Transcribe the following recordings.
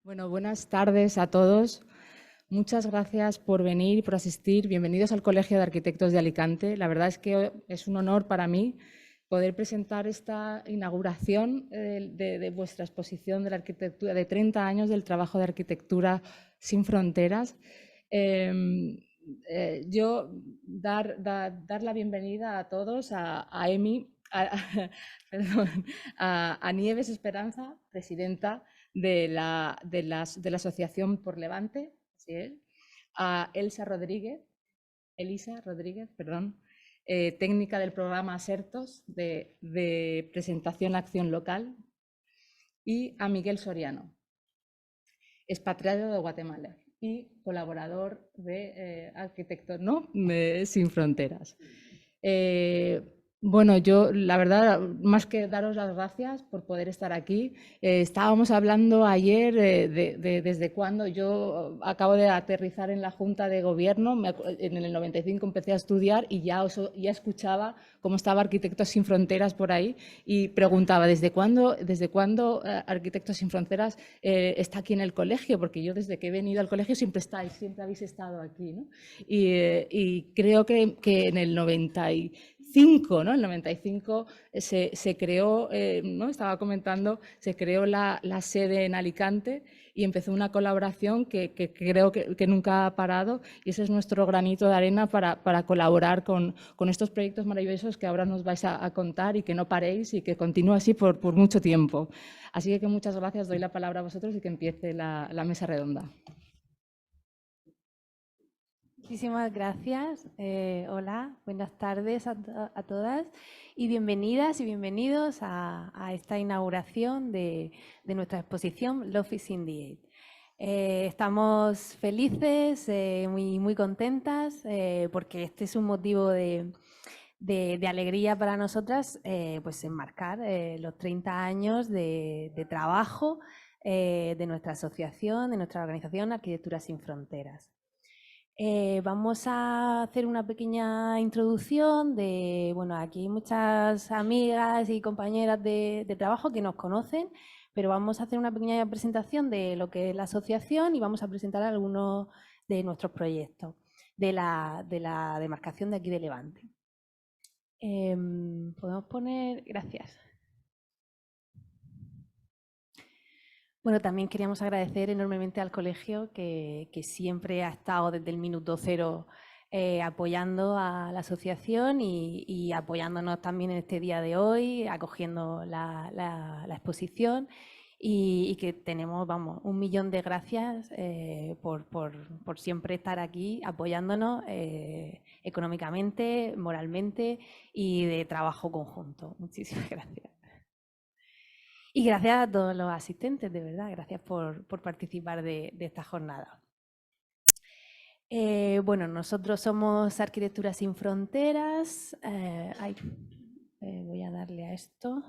Bueno, buenas tardes a todos. Muchas gracias por venir y por asistir. Bienvenidos al Colegio de Arquitectos de Alicante. La verdad es que es un honor para mí poder presentar esta inauguración de vuestra exposición de la arquitectura, de 30 años del trabajo de arquitectura sin fronteras. Yo dar la bienvenida a todos, a Emi, perdón, a Nieves Esperanza, presidenta de la Asociación por Levante, ¿sí es? A Elisa Rodríguez, perdón, técnica del programa ASERTOS de presentación acción local, y a Miguel Soriano, expatriado de Guatemala y colaborador de Arquitectos Sin Fronteras. Bueno, yo la verdad, más que daros las gracias por poder estar aquí, estábamos hablando ayer desde cuándo yo acabo de aterrizar en la Junta de Gobierno, en el 95 empecé a estudiar y ya escuchaba cómo estaba Arquitectos Sin Fronteras por ahí y preguntaba, ¿desde cuándo Arquitectos Sin Fronteras está aquí en el colegio? Porque yo desde que he venido al colegio siempre habéis estado aquí, ¿no? Y creo que en el 95, ¿no? En el 95 se creó, ¿no? Estaba comentando, se creó la sede en Alicante y empezó una colaboración que creo que nunca ha parado, y ese es nuestro granito de arena para colaborar con estos proyectos maravillosos que ahora nos vais a contar, y que no paréis y que continúe así por mucho tiempo. Así que muchas gracias, doy la palabra a vosotros y que empiece la mesa redonda. Muchísimas gracias. Hola, buenas tardes a todas y bienvenidas y bienvenidos a esta inauguración de nuestra exposición Love is in the Air. Estamos felices, muy contentas, porque este es un motivo de alegría para nosotras, pues enmarcar los 30 años de trabajo de nuestra asociación, de nuestra organización Arquitectura Sin Fronteras. Vamos a hacer una pequeña introducción bueno, aquí hay muchas amigas y compañeras de trabajo que nos conocen, pero vamos a hacer una pequeña presentación de lo que es la asociación y vamos a presentar algunos de nuestros proyectos de la demarcación de aquí de Levante. Podemos poner, gracias. Bueno, también queríamos agradecer enormemente al colegio que siempre ha estado desde el minuto cero apoyando a la asociación y apoyándonos también en este día de hoy, acogiendo la exposición, y que tenemos, vamos, 1.000.000 de gracias por siempre estar aquí apoyándonos económicamente, moralmente y de trabajo conjunto. Muchísimas gracias. Y gracias a todos los asistentes, de verdad, gracias por participar de esta jornada. Bueno, nosotros somos Arquitectura Sin Fronteras. Voy a darle a esto.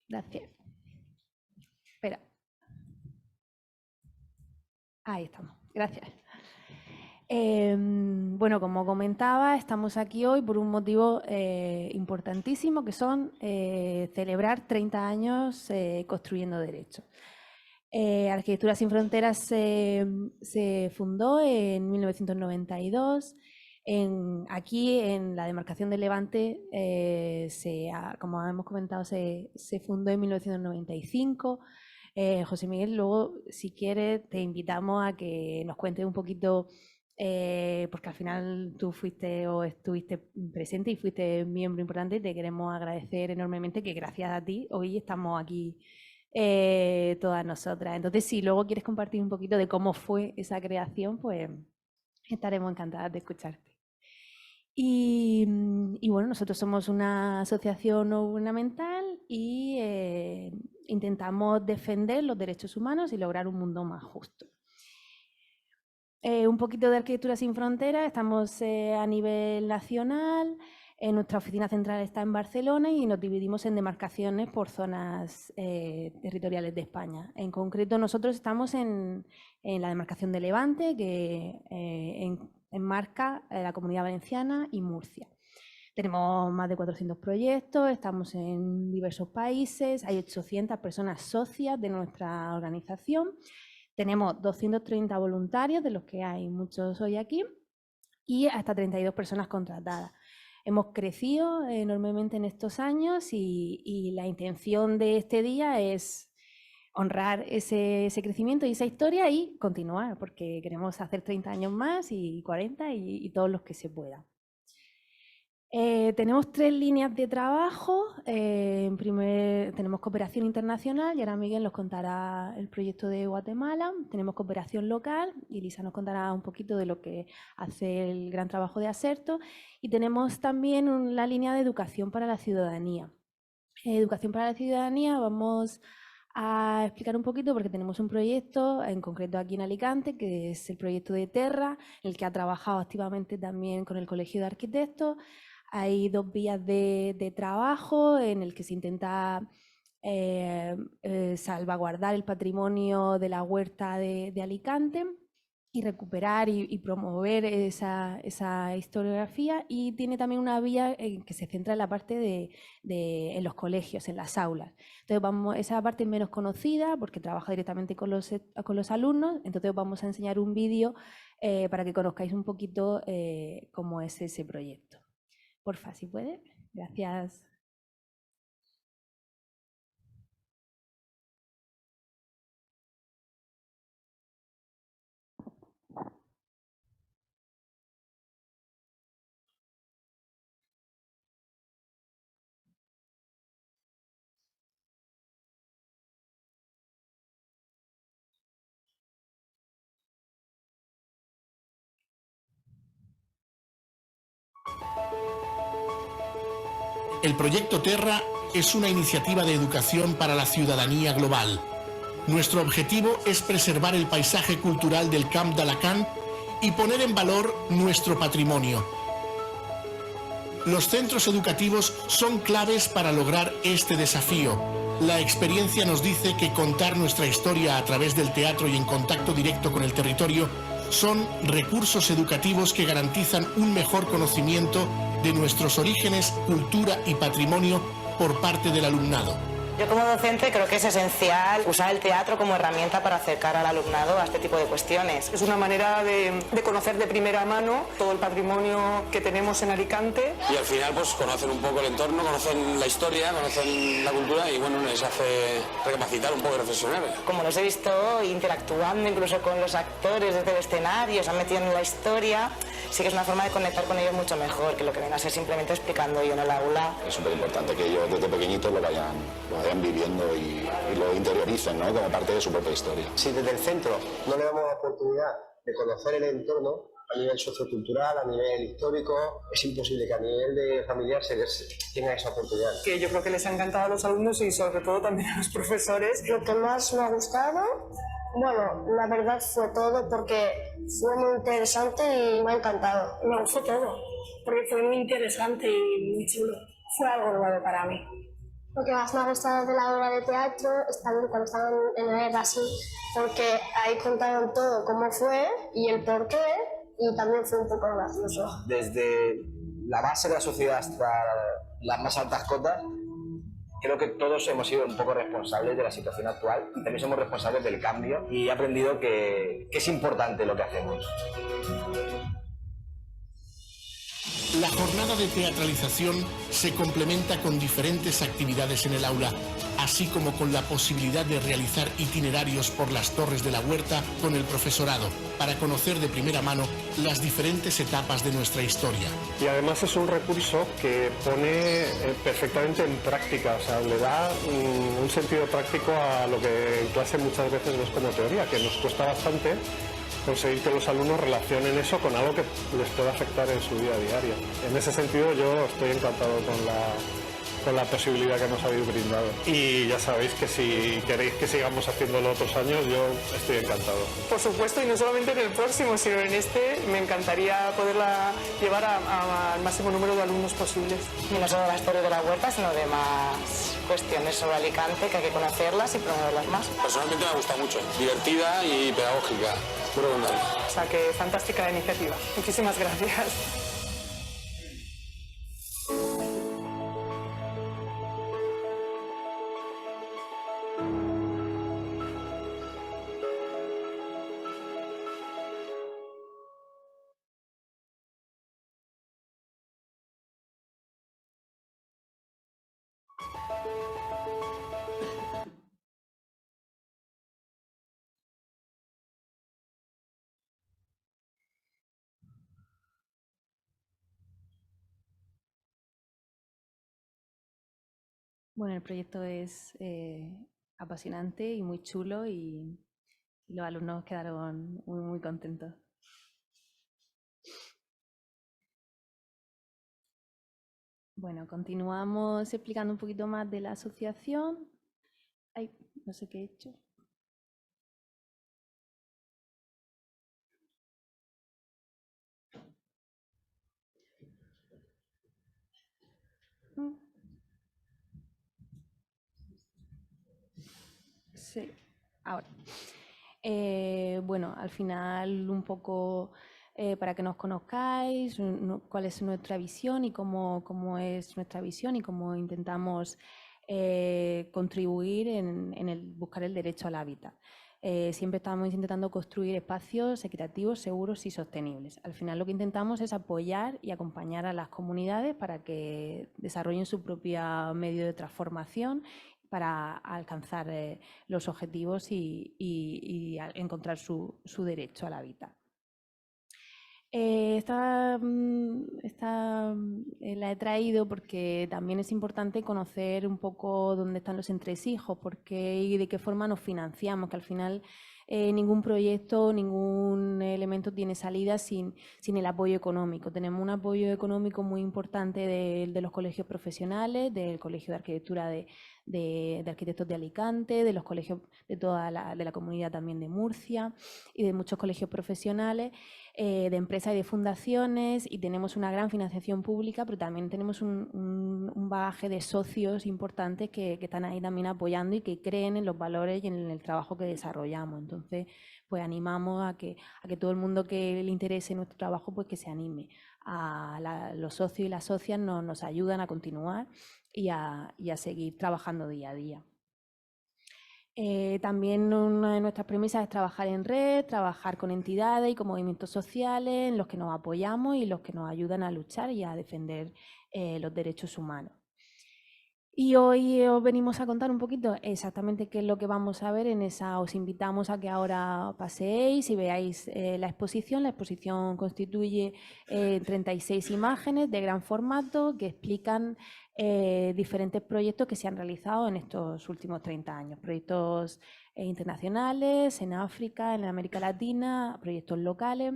Gracias. Espera. Ahí estamos. Gracias. Bueno, como comentaba, estamos aquí hoy por un motivo importantísimo, que son celebrar 30 años construyendo derecho. Arquitectura Sin Fronteras se fundó en 1992. Aquí en la demarcación de Levante, como hemos comentado, se fundó en 1995. José Miguel, luego, si quieres, te invitamos a que nos cuentes un poquito, porque al final tú fuiste o estuviste presente y fuiste miembro importante, y te queremos agradecer enormemente que gracias a ti hoy estamos aquí todas nosotras. Entonces, si luego quieres compartir un poquito de cómo fue esa creación, pues estaremos encantadas de escucharte. Y bueno, nosotros somos una asociación no gubernamental y intentamos defender los derechos humanos y lograr un mundo más justo. Un poquito de Arquitectura Sin Fronteras, estamos a nivel nacional. Nuestra oficina central está en Barcelona y nos dividimos en demarcaciones por zonas territoriales de España. En concreto, nosotros estamos en la demarcación de Levante, que enmarca la Comunidad Valenciana y Murcia. Tenemos más de 400 proyectos, estamos en diversos países, hay 800 personas socias de nuestra organización, tenemos 230 voluntarios, de los que hay muchos hoy aquí, y hasta 32 personas contratadas. Hemos crecido enormemente en estos años y la intención de este día es honrar ese crecimiento y esa historia y continuar, porque queremos hacer 30 años más y 40 y todos los que se pueda. Tenemos 3 líneas de trabajo. Tenemos cooperación internacional y ahora Miguel nos contará el proyecto de Guatemala. Tenemos cooperación local y Lisa nos contará un poquito de lo que hace el gran trabajo de Aserto. Y tenemos también la línea de educación para la ciudadanía. Educación para la ciudadanía vamos a explicar un poquito porque tenemos un proyecto, en concreto aquí en Alicante, que es el proyecto de Terra, en el que ha trabajado activamente también con el Colegio de Arquitectos. Hay 2 vías de trabajo en el que se intenta salvaguardar el patrimonio de la huerta de Alicante y recuperar y promover esa historiografía, y tiene también una vía que se centra en la parte en los colegios, en las aulas. Entonces esa parte es menos conocida porque trabaja directamente con los alumnos, entonces os vamos a enseñar un vídeo para que conozcáis un poquito cómo es ese proyecto. Porfa, si puede. Gracias. El proyecto Terra es una iniciativa de educación para la ciudadanía global. Nuestro objetivo es preservar el paisaje cultural del Camp d'Alacant y poner en valor nuestro patrimonio. Los centros educativos son claves para lograr este desafío. La experiencia nos dice que contar nuestra historia a través del teatro y en contacto directo con el territorio son recursos educativos que garantizan un mejor conocimiento de nuestros orígenes, cultura y patrimonio por parte del alumnado. Yo como docente creo que es esencial usar el teatro como herramienta para acercar al alumnado a este tipo de cuestiones. Es una manera de conocer de primera mano todo el patrimonio que tenemos en Alicante. Y al final pues conocen un poco el entorno, conocen la historia, conocen la cultura y bueno, les hace recapacitar un poco y reflexionar. Como los he visto interactuando incluso con los actores desde el escenario, se han metido en la historia, sí que es una forma de conectar con ellos mucho mejor que lo que viene a ser simplemente explicando yo en el aula. Es súper importante que ellos desde pequeñitos lo vayan viviendo y lo interioricen, ¿no?, como parte de su propia historia. Si desde el centro no le damos la oportunidad de conocer el entorno a nivel sociocultural, a nivel histórico, es imposible que a nivel de familiar se tenga esa oportunidad. Que yo creo que les ha encantado a los alumnos y sobre todo también a los profesores. Lo que más me ha gustado, bueno, la verdad fue todo porque fue muy interesante y me ha encantado. Me gustó todo, porque fue muy interesante y muy chulo. Fue algo nuevo para mí. Lo que más me ha gustado de la obra de teatro es también cuando estaban en el Erasmus, porque ahí contaron todo cómo fue y el por qué, y también fue un poco gracioso. Desde la base de la sociedad hasta las más altas cotas, creo que todos hemos sido un poco responsables de la situación actual y también somos responsables del cambio, y he aprendido que es importante lo que hacemos. La jornada de teatralización se complementa con diferentes actividades en el aula, así como con la posibilidad de realizar itinerarios por las torres de la huerta con el profesorado, para conocer de primera mano las diferentes etapas de nuestra historia. Y además es un recurso que pone perfectamente en práctica, o sea, le da un sentido práctico a lo que en clase muchas veces ves como teoría, que nos cuesta bastante conseguir que los alumnos relacionen eso con algo que les pueda afectar en su vida diaria. En ese sentido yo estoy encantado con la posibilidad que nos habéis brindado. Y ya sabéis que si queréis que sigamos haciéndolo otros años, yo estoy encantado. Por supuesto, y no solamente en el próximo, sino en este, me encantaría poderla llevar al máximo número de alumnos posibles. Y no solo la historia de la huerta, sino de más cuestiones sobre Alicante, que hay que conocerlas y promoverlas más. Personalmente me ha gustado mucho, divertida y pedagógica. O sea que fantástica iniciativa. Muchísimas gracias. Bueno, el proyecto es apasionante y muy chulo y los alumnos quedaron muy contentos. Bueno, continuamos explicando un poquito más de la asociación. Ay, no sé qué he hecho. Sí, ahora. Bueno, al final un poco para que nos conozcáis, cuál es nuestra visión y cómo es nuestra visión y cómo intentamos contribuir en el buscar el derecho al hábitat. Siempre estamos intentando construir espacios equitativos, seguros y sostenibles. Al final lo que intentamos es apoyar y acompañar a las comunidades para que desarrollen su propio medio de transformación para alcanzar los objetivos y encontrar su derecho al hábitat. Esta la he traído porque también es importante conocer un poco dónde están los entresijos, y de qué forma nos financiamos, que al final ningún proyecto, ningún elemento tiene salida sin el apoyo económico. Tenemos un apoyo económico muy importante de los colegios profesionales, del Colegio de Arquitectura de Arquitectos de Alicante, de los colegios de toda la comunidad también de Murcia y de muchos colegios profesionales, de empresas y de fundaciones, y tenemos una gran financiación pública, pero también tenemos un bagaje de socios importantes que están ahí también apoyando y que creen en los valores y en el trabajo que desarrollamos. Entonces, pues animamos a que todo el mundo que le interese nuestro trabajo, pues que se anime. Los socios y las socias nos ayudan a continuar y a seguir trabajando día a día. También una de nuestras premisas es trabajar en red, trabajar con entidades y con movimientos sociales en los que nos apoyamos y los que nos ayudan a luchar y a defender los derechos humanos. Y hoy os venimos a contar un poquito exactamente qué es lo que vamos a ver en esa. Os invitamos a que ahora paseéis y veáis la exposición. La exposición constituye 36 imágenes de gran formato que explican diferentes proyectos que se han realizado en estos últimos 30 años. Proyectos internacionales, en África, en América Latina, proyectos locales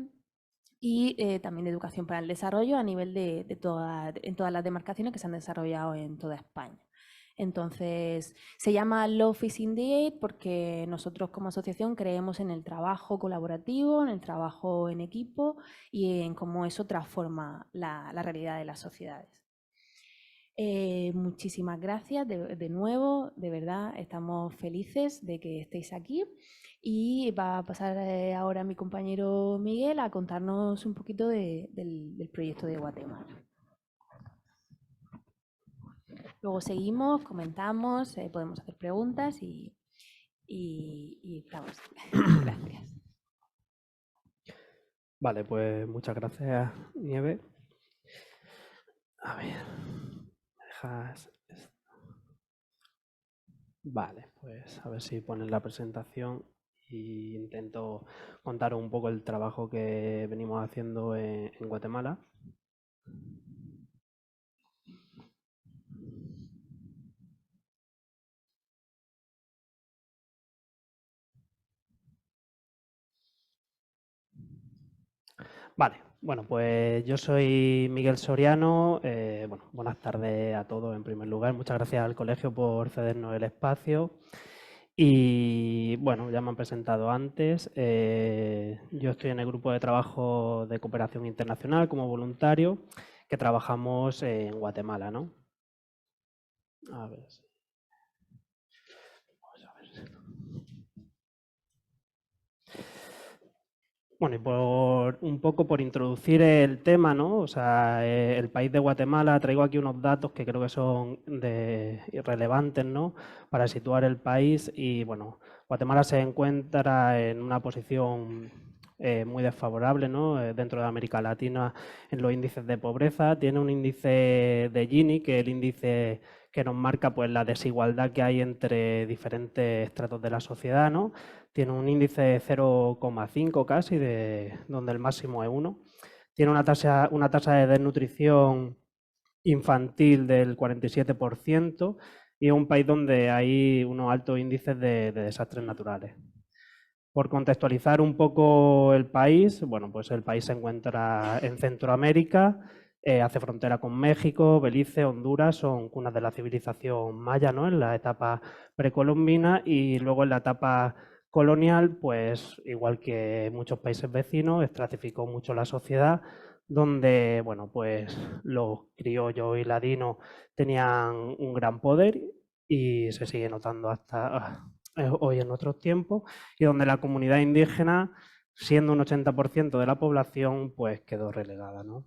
y también de educación para el desarrollo a nivel en todas las demarcaciones que se han desarrollado en toda España. Entonces, se llama Love is in the Aid porque nosotros como asociación creemos en el trabajo colaborativo, en el trabajo en equipo y en cómo eso transforma la realidad de las sociedades. Muchísimas gracias de nuevo, de verdad estamos felices de que estéis aquí y va a pasar ahora mi compañero Miguel a contarnos un poquito del proyecto de Guatemala. Luego seguimos, comentamos, podemos hacer preguntas y estamos. Gracias. Vale, pues muchas gracias, Nieve. A ver, ¿me dejas esto? Vale, pues a ver si pones la presentación e intento contar un poco el trabajo que venimos haciendo en Guatemala. Vale, bueno, pues yo soy Miguel Soriano. Bueno, buenas tardes a todos en primer lugar. Muchas gracias al colegio por cedernos el espacio. Y bueno, ya me han presentado antes. Yo estoy en el grupo de trabajo de cooperación internacional como voluntario que trabajamos en Guatemala, ¿no? A ver. Bueno, y un poco por introducir el tema, ¿no? O sea, el país de Guatemala, traigo aquí unos datos que creo que son relevantes, ¿no? Para situar el país y, bueno, Guatemala se encuentra en una posición muy desfavorable, ¿no? Dentro de América Latina en los índices de pobreza. Tiene un índice de Gini, que es el índice que nos marca pues, la desigualdad que hay entre diferentes estratos de la sociedad, ¿no? Tiene un índice de 0,5 casi, donde el máximo es 1. Tiene una tasa de desnutrición infantil del 47%, y es un país donde hay unos altos índices de desastres naturales. Por contextualizar un poco el país, bueno, pues el país se encuentra en Centroamérica, hace frontera con México, Belice, Honduras, son cunas de la civilización maya, ¿no? En la etapa precolombina, y luego en la etapa colonial, pues igual que muchos países vecinos, estratificó mucho la sociedad, donde, bueno, pues los criollos y ladinos tenían un gran poder y se sigue notando hasta hoy en nuestros tiempos, y donde la comunidad indígena, siendo un 80% de la población, pues quedó relegada, ¿no?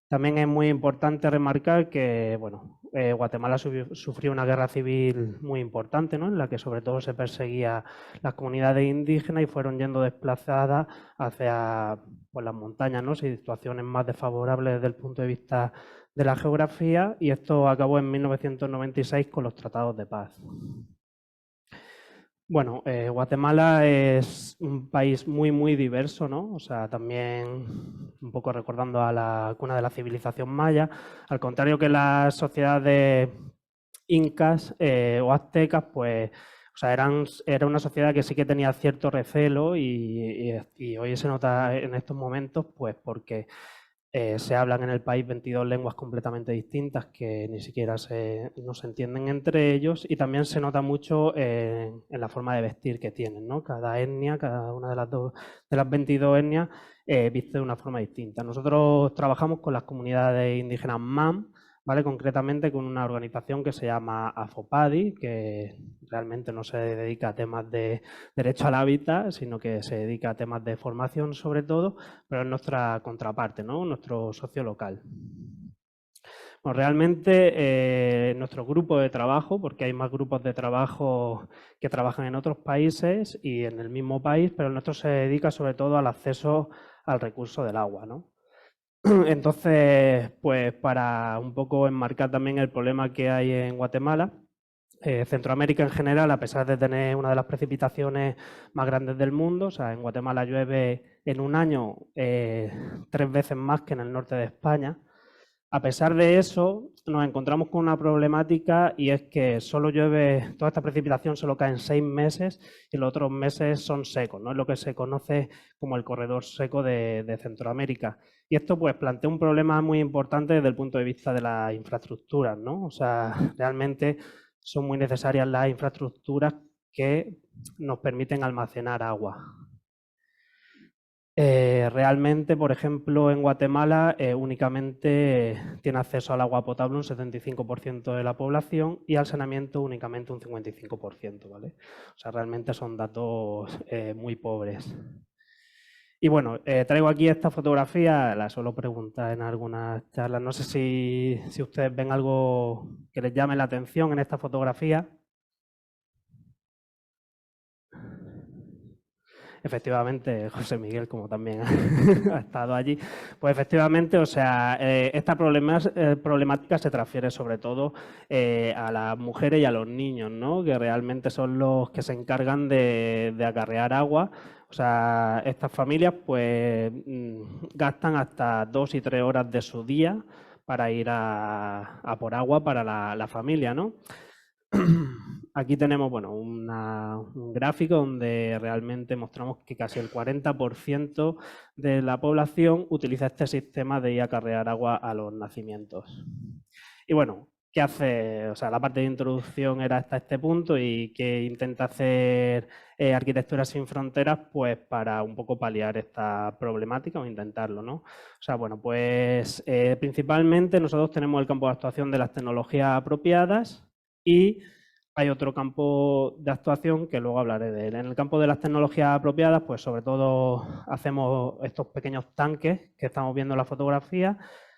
También es muy importante remarcar que, bueno, Guatemala sufrió una guerra civil muy importante, ¿no? En la que sobre todo se perseguía las comunidades indígenas y fueron yendo desplazadas hacia pues, las montañas, ¿no? Situaciones más desfavorables desde el punto de vista de la geografía, y esto acabó en 1996 con los tratados de paz. Bueno, Guatemala es un país muy diverso, ¿no? O sea, también un poco recordando a la cuna de la civilización maya, al contrario que las sociedades incas o aztecas, pues, o sea, era una sociedad que sí que tenía cierto recelo y hoy se nota en estos momentos, pues, porque se hablan en el país 22 lenguas completamente distintas que ni siquiera no se entienden entre ellos, y también se nota mucho en la forma de vestir que tienen, ¿no? Cada etnia, cada una de las 22 etnias viste de una forma distinta. Nosotros trabajamos con las comunidades indígenas MAM, ¿vale? Concretamente con una organización que se llama AFOPADI, que realmente no se dedica a temas de derecho al hábitat, sino que se dedica a temas de formación sobre todo, pero es nuestra contraparte, ¿no? Nuestro socio local. Bueno, realmente nuestro grupo de trabajo, porque hay más grupos de trabajo que trabajan en otros países y en el mismo país, pero el nuestro se dedica sobre todo al acceso al recurso del agua, ¿no? Entonces, pues para un poco enmarcar también el problema que hay en Guatemala, Centroamérica en general, a pesar de tener una de las precipitaciones más grandes del mundo, o sea, en Guatemala llueve en un año 3 veces más que en el norte de España. A pesar de eso, nos encontramos con una problemática, y es que solo llueve, toda esta precipitación solo cae en 6 meses y los otros meses son secos, ¿no? Es lo que se conoce como el corredor seco de Centroamérica. Y esto pues plantea un problema muy importante desde el punto de vista de las infraestructuras, ¿no? O sea, realmente son muy necesarias las infraestructuras que nos permiten almacenar agua. Realmente, por ejemplo, en Guatemala únicamente tiene acceso al agua potable un 75% de la población y al saneamiento únicamente un 55%, ¿vale? O sea, realmente son datos muy pobres. Y bueno, traigo aquí esta fotografía, la suelo preguntar en algunas charlas. No sé si ustedes ven algo que les llame la atención en esta fotografía. Efectivamente, José Miguel, como también ha estado allí, pues efectivamente, o sea, esta problemática se transfiere sobre todo a las mujeres y a los niños, ¿no? Que realmente son los que se encargan de acarrear agua. O sea, estas familias pues gastan hasta 2 y 3 horas de su día para ir a por agua para la familia, ¿no? Aquí tenemos, bueno, un gráfico donde realmente mostramos que casi el 40% de la población utiliza este sistema de ir a acarrear agua a los nacimientos. Y bueno, ¿qué hace? O sea, la parte de introducción era hasta este punto, y ¿qué intenta hacer Arquitectura Sin Fronteras? Pues para un poco paliar esta problemática, o intentarlo, ¿no? O sea, bueno, pues principalmente nosotros tenemos el campo de actuación de las tecnologías apropiadas, y hay otro campo de actuación que luego hablaré de él. En el campo de las tecnologías apropiadas, pues sobre todo hacemos estos pequeños tanques que estamos viendo en la fotografía.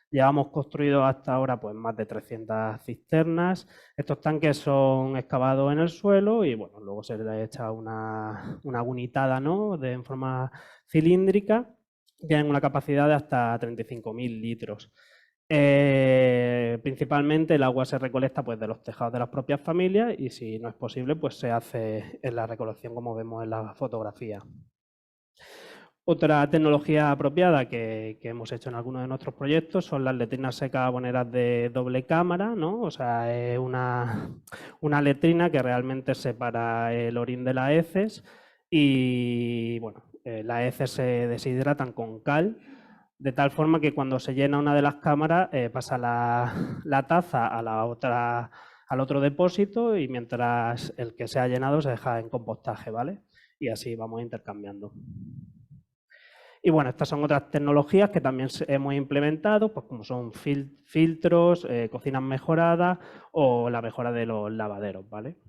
Llevamos construidos hasta ahora pues más de 300 cisternas. Estos tanques son excavados en el suelo y bueno, luego se les echa una gunitada, ¿no? En forma cilíndrica. Tienen una capacidad de hasta 35.000 litros. Principalmente el agua se recolecta pues de los tejados de las propias familias, y si no es posible pues se hace en la recolección como vemos en la fotografía. Otra tecnología apropiada que hemos hecho en algunos de nuestros proyectos son las letrinas secaboneras de doble cámara, ¿no? O sea, es una letrina que realmente separa el orín de las heces y, bueno, las heces se deshidratan con cal, de tal forma que cuando se llena una de las cámaras pasa la taza a la otra, al otro depósito y mientras el que se ha llenado se deja en compostaje, ¿vale? Y así vamos intercambiando. Y bueno, estas son otras tecnologías que también hemos implementado, pues como son filtros, cocinas mejoradas o la mejora de los lavaderos, ¿vale?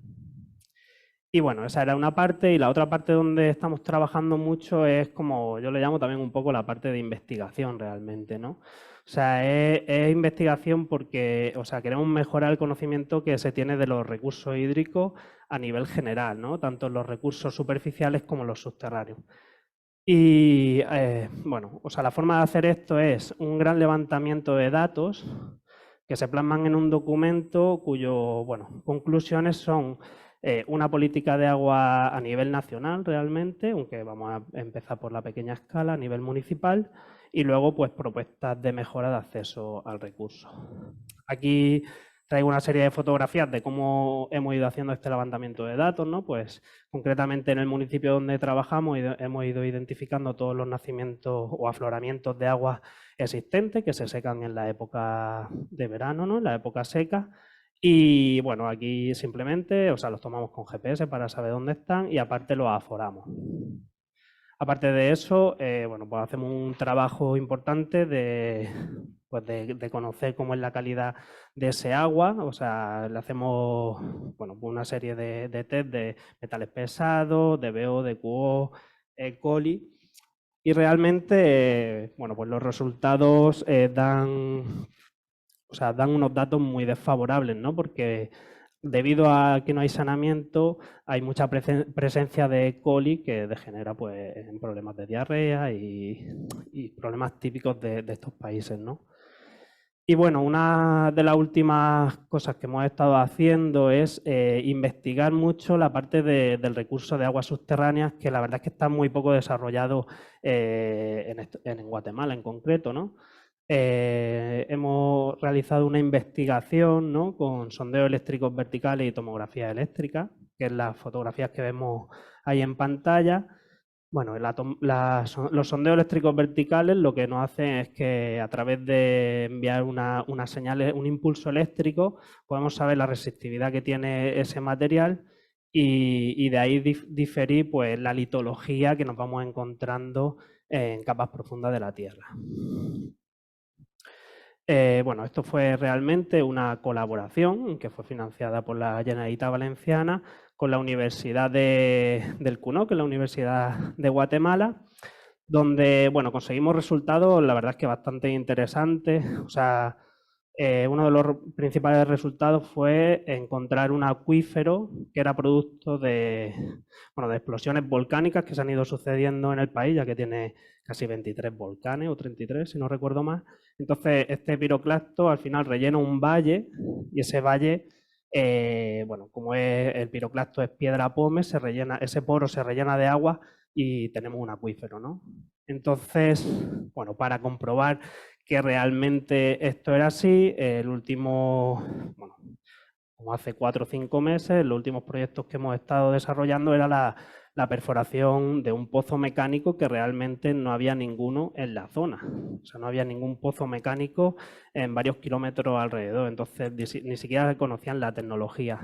Y bueno, esa era una parte, y la otra parte donde estamos trabajando mucho es, como yo le llamo también un poco la parte de investigación realmente, ¿no? O sea, es investigación porque, o sea, queremos mejorar el conocimiento que se tiene de los recursos hídricos a nivel general, ¿no? Tanto los recursos superficiales como los subterráneos. Y bueno, o sea, la forma de hacer esto es un gran levantamiento de datos que se plasman en un documento cuyo, bueno, conclusiones son una política de agua a nivel nacional realmente, aunque vamos a empezar por la pequeña escala a nivel municipal, y luego pues propuestas de mejora de acceso al recurso. Aquí traigo una serie de fotografías de cómo hemos ido haciendo este levantamiento de datos, ¿no? Pues concretamente en el municipio donde trabajamos hemos ido identificando todos los nacimientos o afloramientos de agua existentes que se secan en la época de verano, ¿no? En la época seca. Y bueno, aquí simplemente, o sea, los tomamos con GPS para saber dónde están y aparte los aforamos. Aparte de eso, bueno, pues hacemos un trabajo importante de conocer cómo es la calidad de ese agua, o sea, le hacemos, bueno, una serie de test de metales pesados, de BO, de QO, E. coli, y realmente, bueno, pues los resultados dan unos datos muy desfavorables, ¿no? Porque debido a que no hay saneamiento, hay mucha presencia de E. coli que degenera pues, en problemas de diarrea y problemas típicos de estos países, ¿no? Y bueno, una de las últimas cosas que hemos estado haciendo es investigar mucho la parte del recurso de aguas subterráneas, que la verdad es que está muy poco desarrollado en Guatemala en concreto, ¿no? Hemos realizado una investigación, ¿no? Con sondeos eléctricos verticales y tomografía eléctrica, que es las fotografías que vemos ahí en pantalla. Bueno, los sondeos eléctricos verticales lo que nos hacen es que a través de enviar una señal, un impulso eléctrico, podemos saber la resistividad que tiene ese material y de ahí diferir pues, la litología que nos vamos encontrando en capas profundas de la Tierra. Bueno, esto fue realmente una colaboración que fue financiada por la Generalitat Valenciana con la Universidad del CUNO, que es la Universidad de Guatemala, donde, bueno, conseguimos resultados, la verdad es que bastante interesantes. O sea, uno de los principales resultados fue encontrar un acuífero que era producto de explosiones volcánicas que se han ido sucediendo en el país, ya que tiene casi 23 volcanes o 33, si no recuerdo más. Entonces, este piroclasto al final rellena un valle y ese valle, bueno, como el piroclasto es piedra pómez, ese poro se rellena de agua y tenemos un acuífero, ¿no? Entonces, bueno, para comprobar que realmente esto era así, bueno, como hace 4 o 5 meses, los últimos proyectos que hemos estado desarrollando era la perforación de un pozo mecánico que realmente no había ninguno en la zona. O sea, no había ningún pozo mecánico en varios kilómetros alrededor, entonces ni siquiera conocían la tecnología.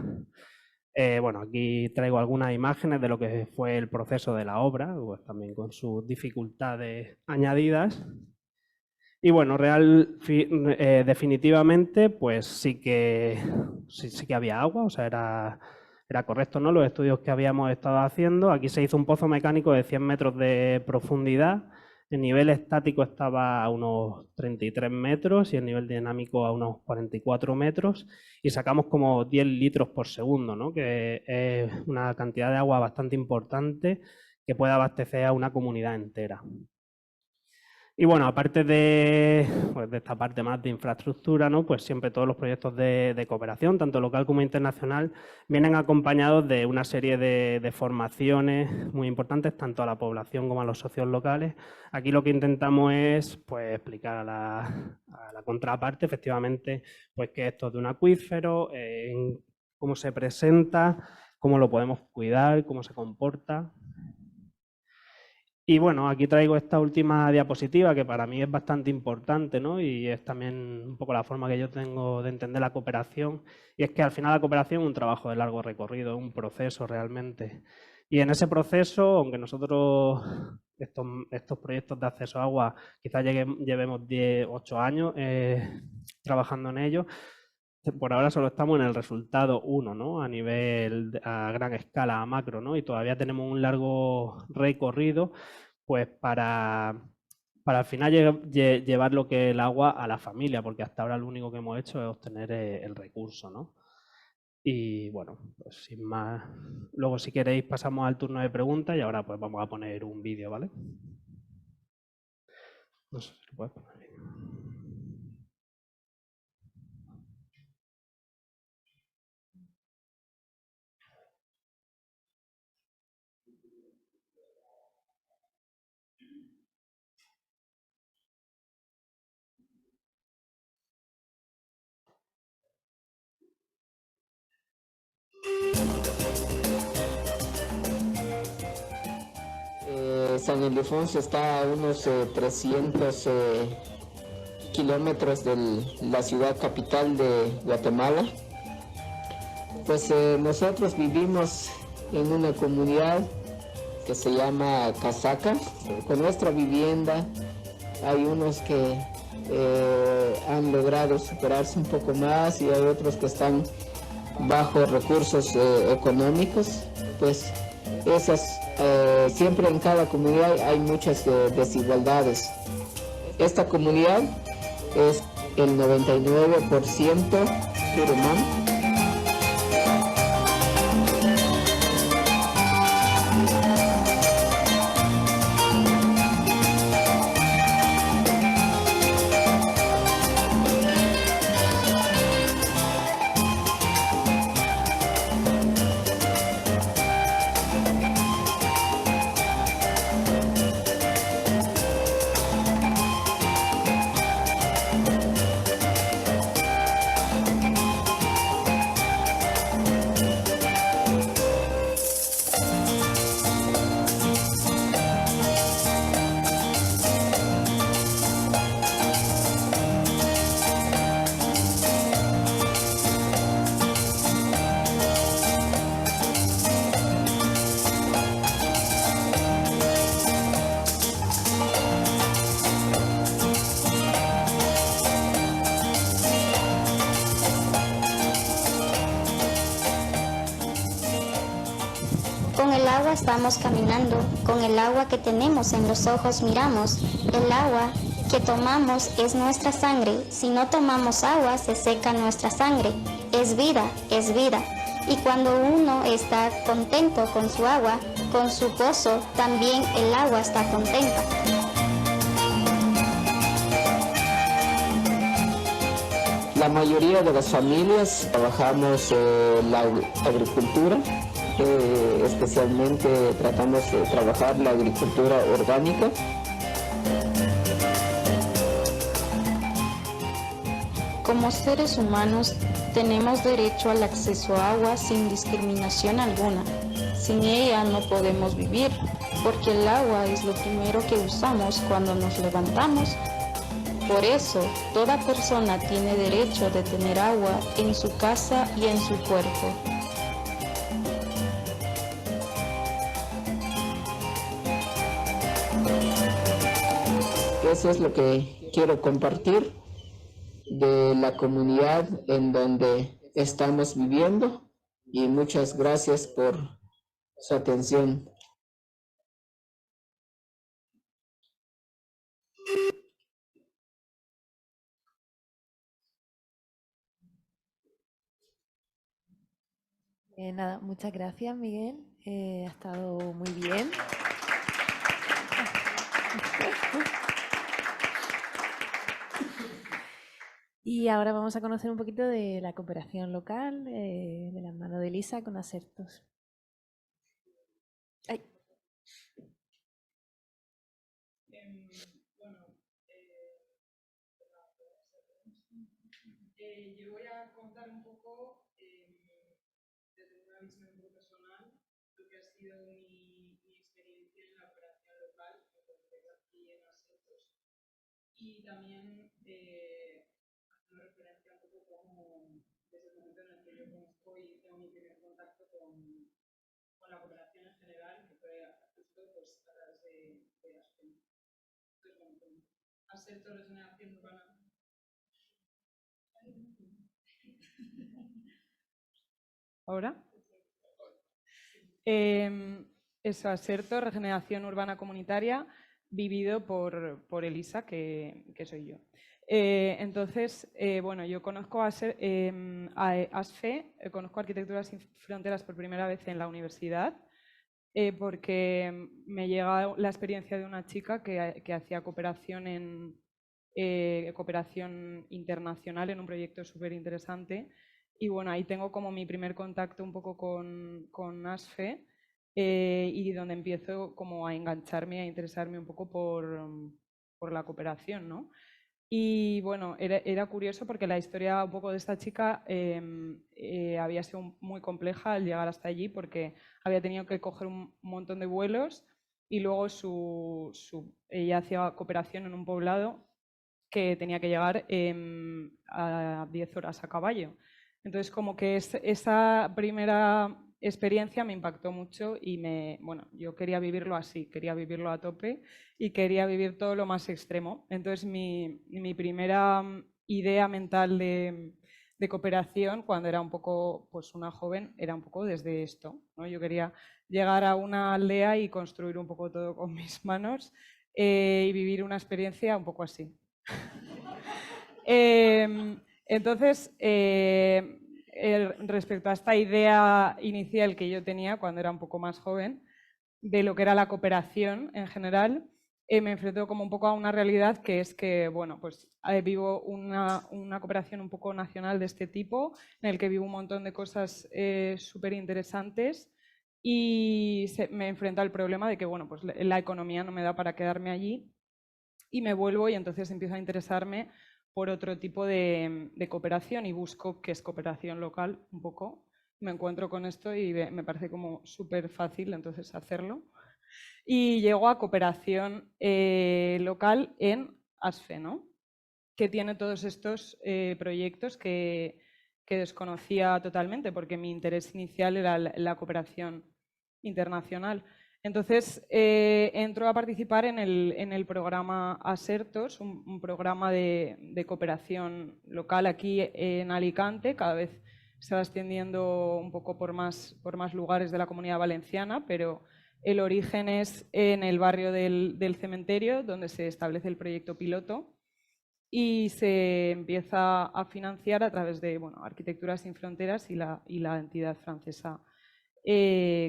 Bueno, aquí traigo algunas imágenes de lo que fue el proceso de la obra, pues también con sus dificultades añadidas. Y bueno, definitivamente, pues sí que había agua, o sea, era correcto, ¿no? Los estudios que habíamos estado haciendo. Aquí se hizo un pozo mecánico de 100 metros de profundidad. El nivel estático estaba a unos 33 metros y el nivel dinámico a unos 44 metros. Y sacamos como 10 litros por segundo, ¿no? Que es una cantidad de agua bastante importante que puede abastecer a una comunidad entera. Y bueno, aparte de esta parte más de infraestructura, ¿no? Pues siempre todos los proyectos de cooperación, tanto local como internacional, vienen acompañados de una serie de formaciones muy importantes, tanto a la población como a los socios locales. Aquí lo que intentamos es pues, explicar a la contraparte, efectivamente, pues qué es esto de un acuífero, cómo se presenta, cómo lo podemos cuidar, cómo se comporta. Y bueno, aquí traigo esta última diapositiva que para mí es bastante importante, ¿no? Y es también un poco la forma que yo tengo de entender la cooperación. Y es que al final la cooperación es un trabajo de largo recorrido, es un proceso realmente. Y en ese proceso, aunque nosotros estos proyectos de acceso a agua quizás llevemos 8 años trabajando en ellos, por ahora solo estamos en el resultado 1, ¿no? A gran escala, a macro, ¿no? Y todavía tenemos un largo recorrido, pues para al final llevar lo que es el agua a la familia, porque hasta ahora lo único que hemos hecho es obtener el recurso, ¿no? Y bueno, pues sin más, luego si queréis pasamos al turno de preguntas y ahora pues vamos a poner un vídeo, ¿vale? No sé si lo puedes poner. San Ildefonso está a unos 300 kilómetros de la ciudad capital de Guatemala. Pues nosotros vivimos en una comunidad que se llama Casaca. Con nuestra vivienda hay unos que han logrado superarse un poco más y hay otros que están bajo recursos económicos. Pues siempre en cada comunidad hay muchas desigualdades. Esta comunidad es el 99% turumán. Con el agua estamos caminando, con el agua que tenemos en los ojos miramos. El agua que tomamos es nuestra sangre. Si no tomamos agua, se seca nuestra sangre. Es vida, es vida. Y cuando uno está contento con su agua, con su pozo, también el agua está contenta. La mayoría de las familias trabajamos la agricultura. Especialmente tratamos de trabajar la agricultura orgánica. Como seres humanos tenemos derecho al acceso a agua sin discriminación alguna. Sin ella no podemos vivir, porque el agua es lo primero que usamos cuando nos levantamos. Por eso, toda persona tiene derecho de tener agua en su casa y en su cuerpo. Eso es lo que quiero compartir de la comunidad en donde estamos viviendo y muchas gracias por su atención. Nada, muchas gracias, Miguel. Ha estado muy bien. Y ahora vamos a conocer un poquito de la cooperación local, de la mano de Elisa con Asertos. Ay. Yo voy a contar un poco, desde una visión muy personal, lo que ha sido mi experiencia en la operación local, entonces aquí en Asertos, y también haciendo referencia un poco como desde el momento en el que yo conozco y tengo mi primer contacto con la cooperación en general, que fue justo pues, a través de ASFE. Entonces, bueno, Asertos Regeneración Urbana. ¿Ahora? Eso, Asertos, Regeneración Urbana Comunitaria, vivido por Elisa, que soy yo. Entonces, bueno, yo conozco a ASFE, conozco Arquitectura Sin Fronteras por primera vez en la universidad, porque me llega la experiencia de una chica que hacía cooperación cooperación internacional en un proyecto súper interesante. Y bueno, ahí tengo como mi primer contacto un poco con ASFE y donde empiezo como a engancharme, a interesarme un poco por la cooperación, ¿no? Y bueno, era curioso porque la historia un poco de esta chica había sido muy compleja al llegar hasta allí porque había tenido que coger un montón de vuelos y luego ella hacía cooperación en un poblado que tenía que llegar a 10 horas a caballo. Entonces, como que esa primera experiencia me impactó mucho y bueno, yo quería vivirlo así, quería vivirlo a tope y quería vivir todo lo más extremo. Entonces, mi primera idea mental de cooperación, cuando era un poco pues una joven, era un poco desde esto, ¿no? Yo quería llegar a una aldea y construir un poco todo con mis manos y vivir una experiencia un poco así. Entonces, respecto a esta idea inicial que yo tenía cuando era un poco más joven, de lo que era la cooperación en general, me enfrento como un poco a una realidad que es que, bueno, pues vivo una cooperación un poco nacional de este tipo, en el que vivo un montón de cosas súper interesantes y me enfrento al problema de que, bueno, pues la economía no me da para quedarme allí y me vuelvo y entonces empiezo a interesarme por otro tipo de cooperación y busco qué es cooperación local un poco. Me encuentro con esto y me parece como súper fácil entonces hacerlo. Y llego a cooperación local en ASFE, ¿no? Que tiene todos estos proyectos que desconocía totalmente porque mi interés inicial era la cooperación internacional. Entonces, entro a participar en el programa Asertos, un programa de cooperación local aquí en Alicante. Cada vez se va extendiendo un poco por más lugares de la Comunidad Valenciana, pero el origen es en el barrio del Cementerio, donde se establece el proyecto piloto y se empieza a financiar a través de Arquitectura Sin Fronteras y la entidad francesa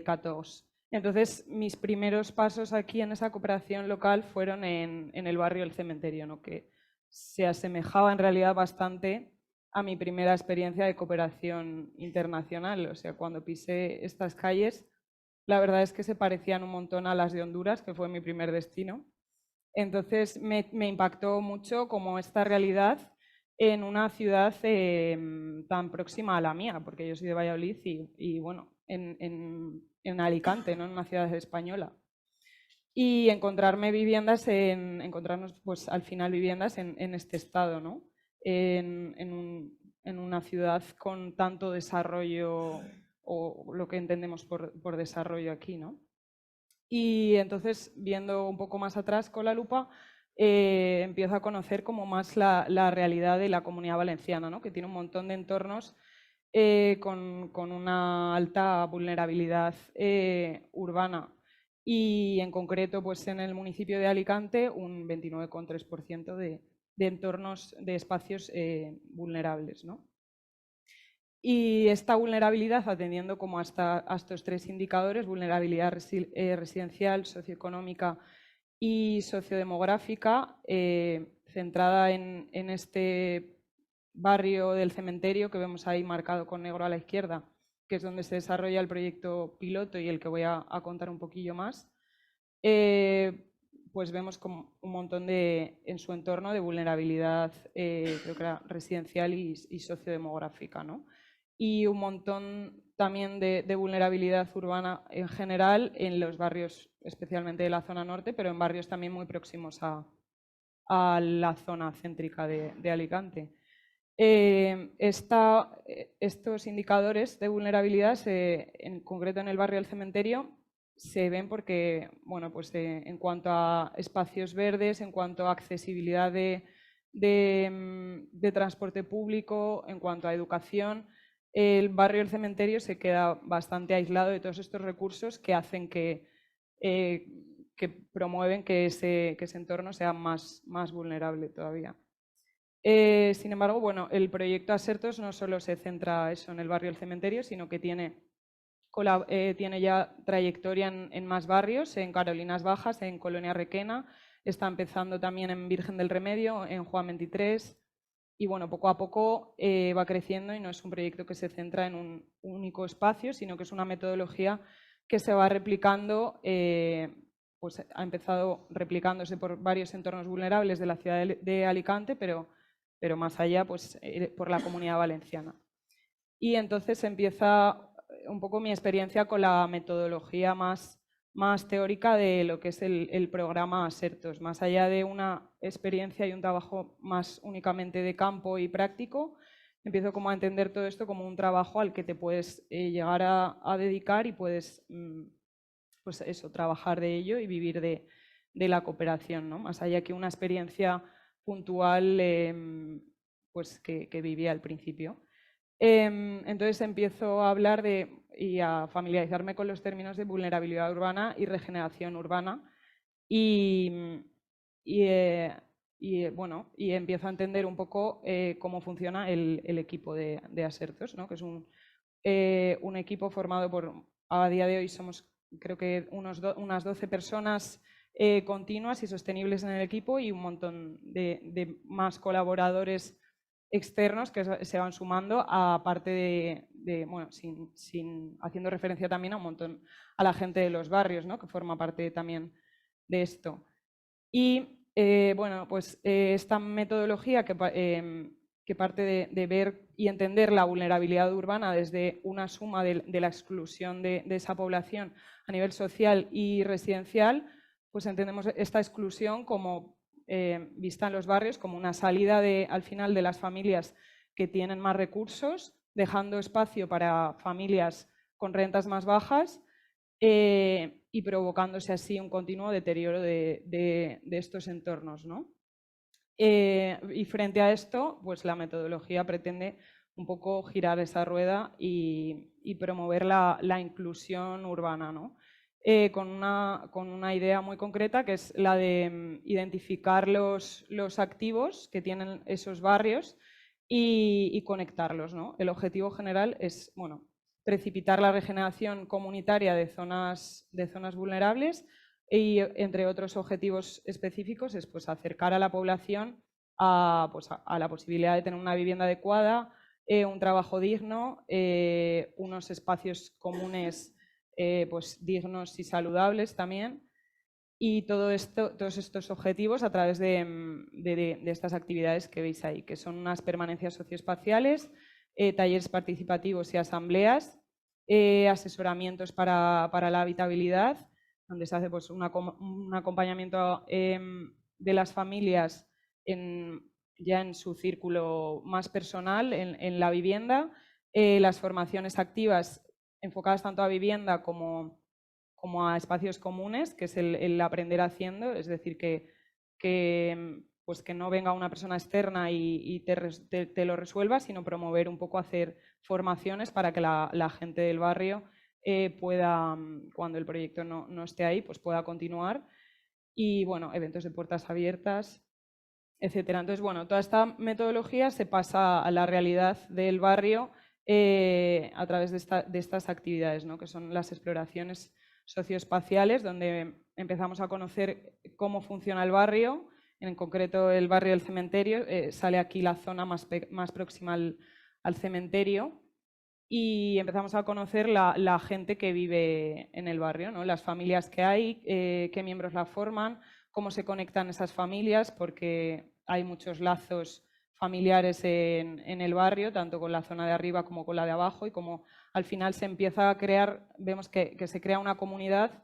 CATOS. Entonces, mis primeros pasos aquí en esa cooperación local fueron en el barrio del Cementerio, ¿no? Que se asemejaba en realidad bastante a mi primera experiencia de cooperación internacional. O sea, cuando pisé estas calles, la verdad es que se parecían un montón a las de Honduras, que fue mi primer destino. Entonces, me impactó mucho como esta realidad en una ciudad tan próxima a la mía, porque yo soy de Valladolid y bueno, en Alicante, ¿no? En una ciudad española. Y encontrarnos pues al final viviendas en este estado, ¿no? En una ciudad con tanto desarrollo o lo que entendemos por desarrollo aquí, ¿no? Y entonces, viendo un poco más atrás con la lupa, empiezo a conocer como más la realidad de la Comunidad Valenciana, ¿no? Que tiene un montón de entornos con una alta vulnerabilidad urbana y en concreto pues en el municipio de Alicante un 29,3% de entornos de espacios vulnerables, ¿no? Y esta vulnerabilidad, atendiendo como a estos tres indicadores, vulnerabilidad residencial, socioeconómica y sociodemográfica, centrada en este barrio del Cementerio, que vemos ahí marcado con negro a la izquierda, que es donde se desarrolla el proyecto piloto y el que voy a contar un poquillo más, pues vemos como un montón en su entorno de vulnerabilidad, creo que era residencial y sociodemográfica, ¿no? Y un montón también de vulnerabilidad urbana en general en los barrios, especialmente de la zona norte, pero en barrios también muy próximos a la zona céntrica de Alicante. Estos indicadores de vulnerabilidad, en concreto en el barrio del Cementerio, se ven porque, bueno, pues en cuanto a espacios verdes, en cuanto a accesibilidad de transporte público, en cuanto a educación, el barrio del Cementerio se queda bastante aislado de todos estos recursos que hacen que promueven que ese entorno sea más vulnerable todavía. Sin embargo, bueno, el proyecto Asertos no solo se centra eso en el barrio del Cementerio, sino que tiene ya trayectoria en más barrios, en Carolinas Bajas, en Colonia Requena, está empezando también en Virgen del Remedio, en Juan 23, y bueno, poco a poco va creciendo y no es un proyecto que se centra en un único espacio, sino que es una metodología que se va replicando, pues ha empezado replicándose por varios entornos vulnerables de la ciudad de Alicante, pero más allá, pues por la Comunidad Valenciana. Y entonces empieza un poco mi experiencia con la metodología más teórica de lo que es el programa Asertos. Más allá de una experiencia y un trabajo más únicamente de campo y práctico, empiezo como a entender todo esto como un trabajo al que te puedes llegar a dedicar y puedes, pues eso, trabajar de ello y vivir de la cooperación, ¿no? Más allá que una experiencia puntual pues que viví al principio. Entonces empiezo a hablar y a familiarizarme con los términos de vulnerabilidad urbana y regeneración urbana y empiezo a entender un poco cómo funciona el equipo de Asertos, ¿no? Que es un equipo formado por, a día de hoy somos creo que unas 12 personas continuas y sostenibles en el equipo y un montón de más colaboradores externos que se van sumando, aparte bueno, haciendo referencia también a un montón a la gente de los barrios, ¿no? Que forma parte también de esto. Y bueno, pues esta metodología que parte de ver y entender la vulnerabilidad urbana desde una suma de la exclusión de esa población a nivel social y residencial, pues entendemos esta exclusión como vista en los barrios como una salida al final de las familias que tienen más recursos, dejando espacio para familias con rentas más bajas y provocándose así un continuo deterioro de estos entornos, ¿no? Y frente a esto, pues la metodología pretende un poco girar esa rueda y promover la inclusión urbana, ¿no? Con una idea muy concreta que es la de identificar los activos que tienen esos barrios y conectarlos, ¿no? El objetivo general es, bueno, precipitar la regeneración comunitaria de zonas vulnerables y, entre otros objetivos específicos, es pues, acercar a la población a la posibilidad de tener una vivienda adecuada, un trabajo digno, unos espacios comunes pues, dignos y saludables también, y todos estos objetivos a través de estas actividades que veis ahí, que son unas permanencias socioespaciales, talleres participativos y asambleas, asesoramientos para la habitabilidad, donde se hace pues, un acompañamiento de las familias ya en su círculo más personal, en la vivienda, las formaciones activas enfocadas tanto a vivienda como a espacios comunes, que es el aprender haciendo, es decir, pues que no venga una persona externa y te lo resuelva, sino promover un poco hacer formaciones para que la gente del barrio pueda, cuando el proyecto no esté ahí, pues pueda continuar. Y bueno, eventos de puertas abiertas, etcétera. Entonces, bueno, toda esta metodología se pasa a la realidad del barrio a través de estas actividades, ¿no? Que son las exploraciones socioespaciales, donde empezamos a conocer cómo funciona el barrio, en concreto el barrio del Cementerio, sale aquí la zona más próxima al cementerio, y empezamos a conocer la gente que vive en el barrio, ¿no? Las familias que hay, qué miembros la forman, cómo se conectan esas familias, porque hay muchos lazos familiares en el barrio, tanto con la zona de arriba como con la de abajo, y como al final se empieza a crear, vemos que se crea una comunidad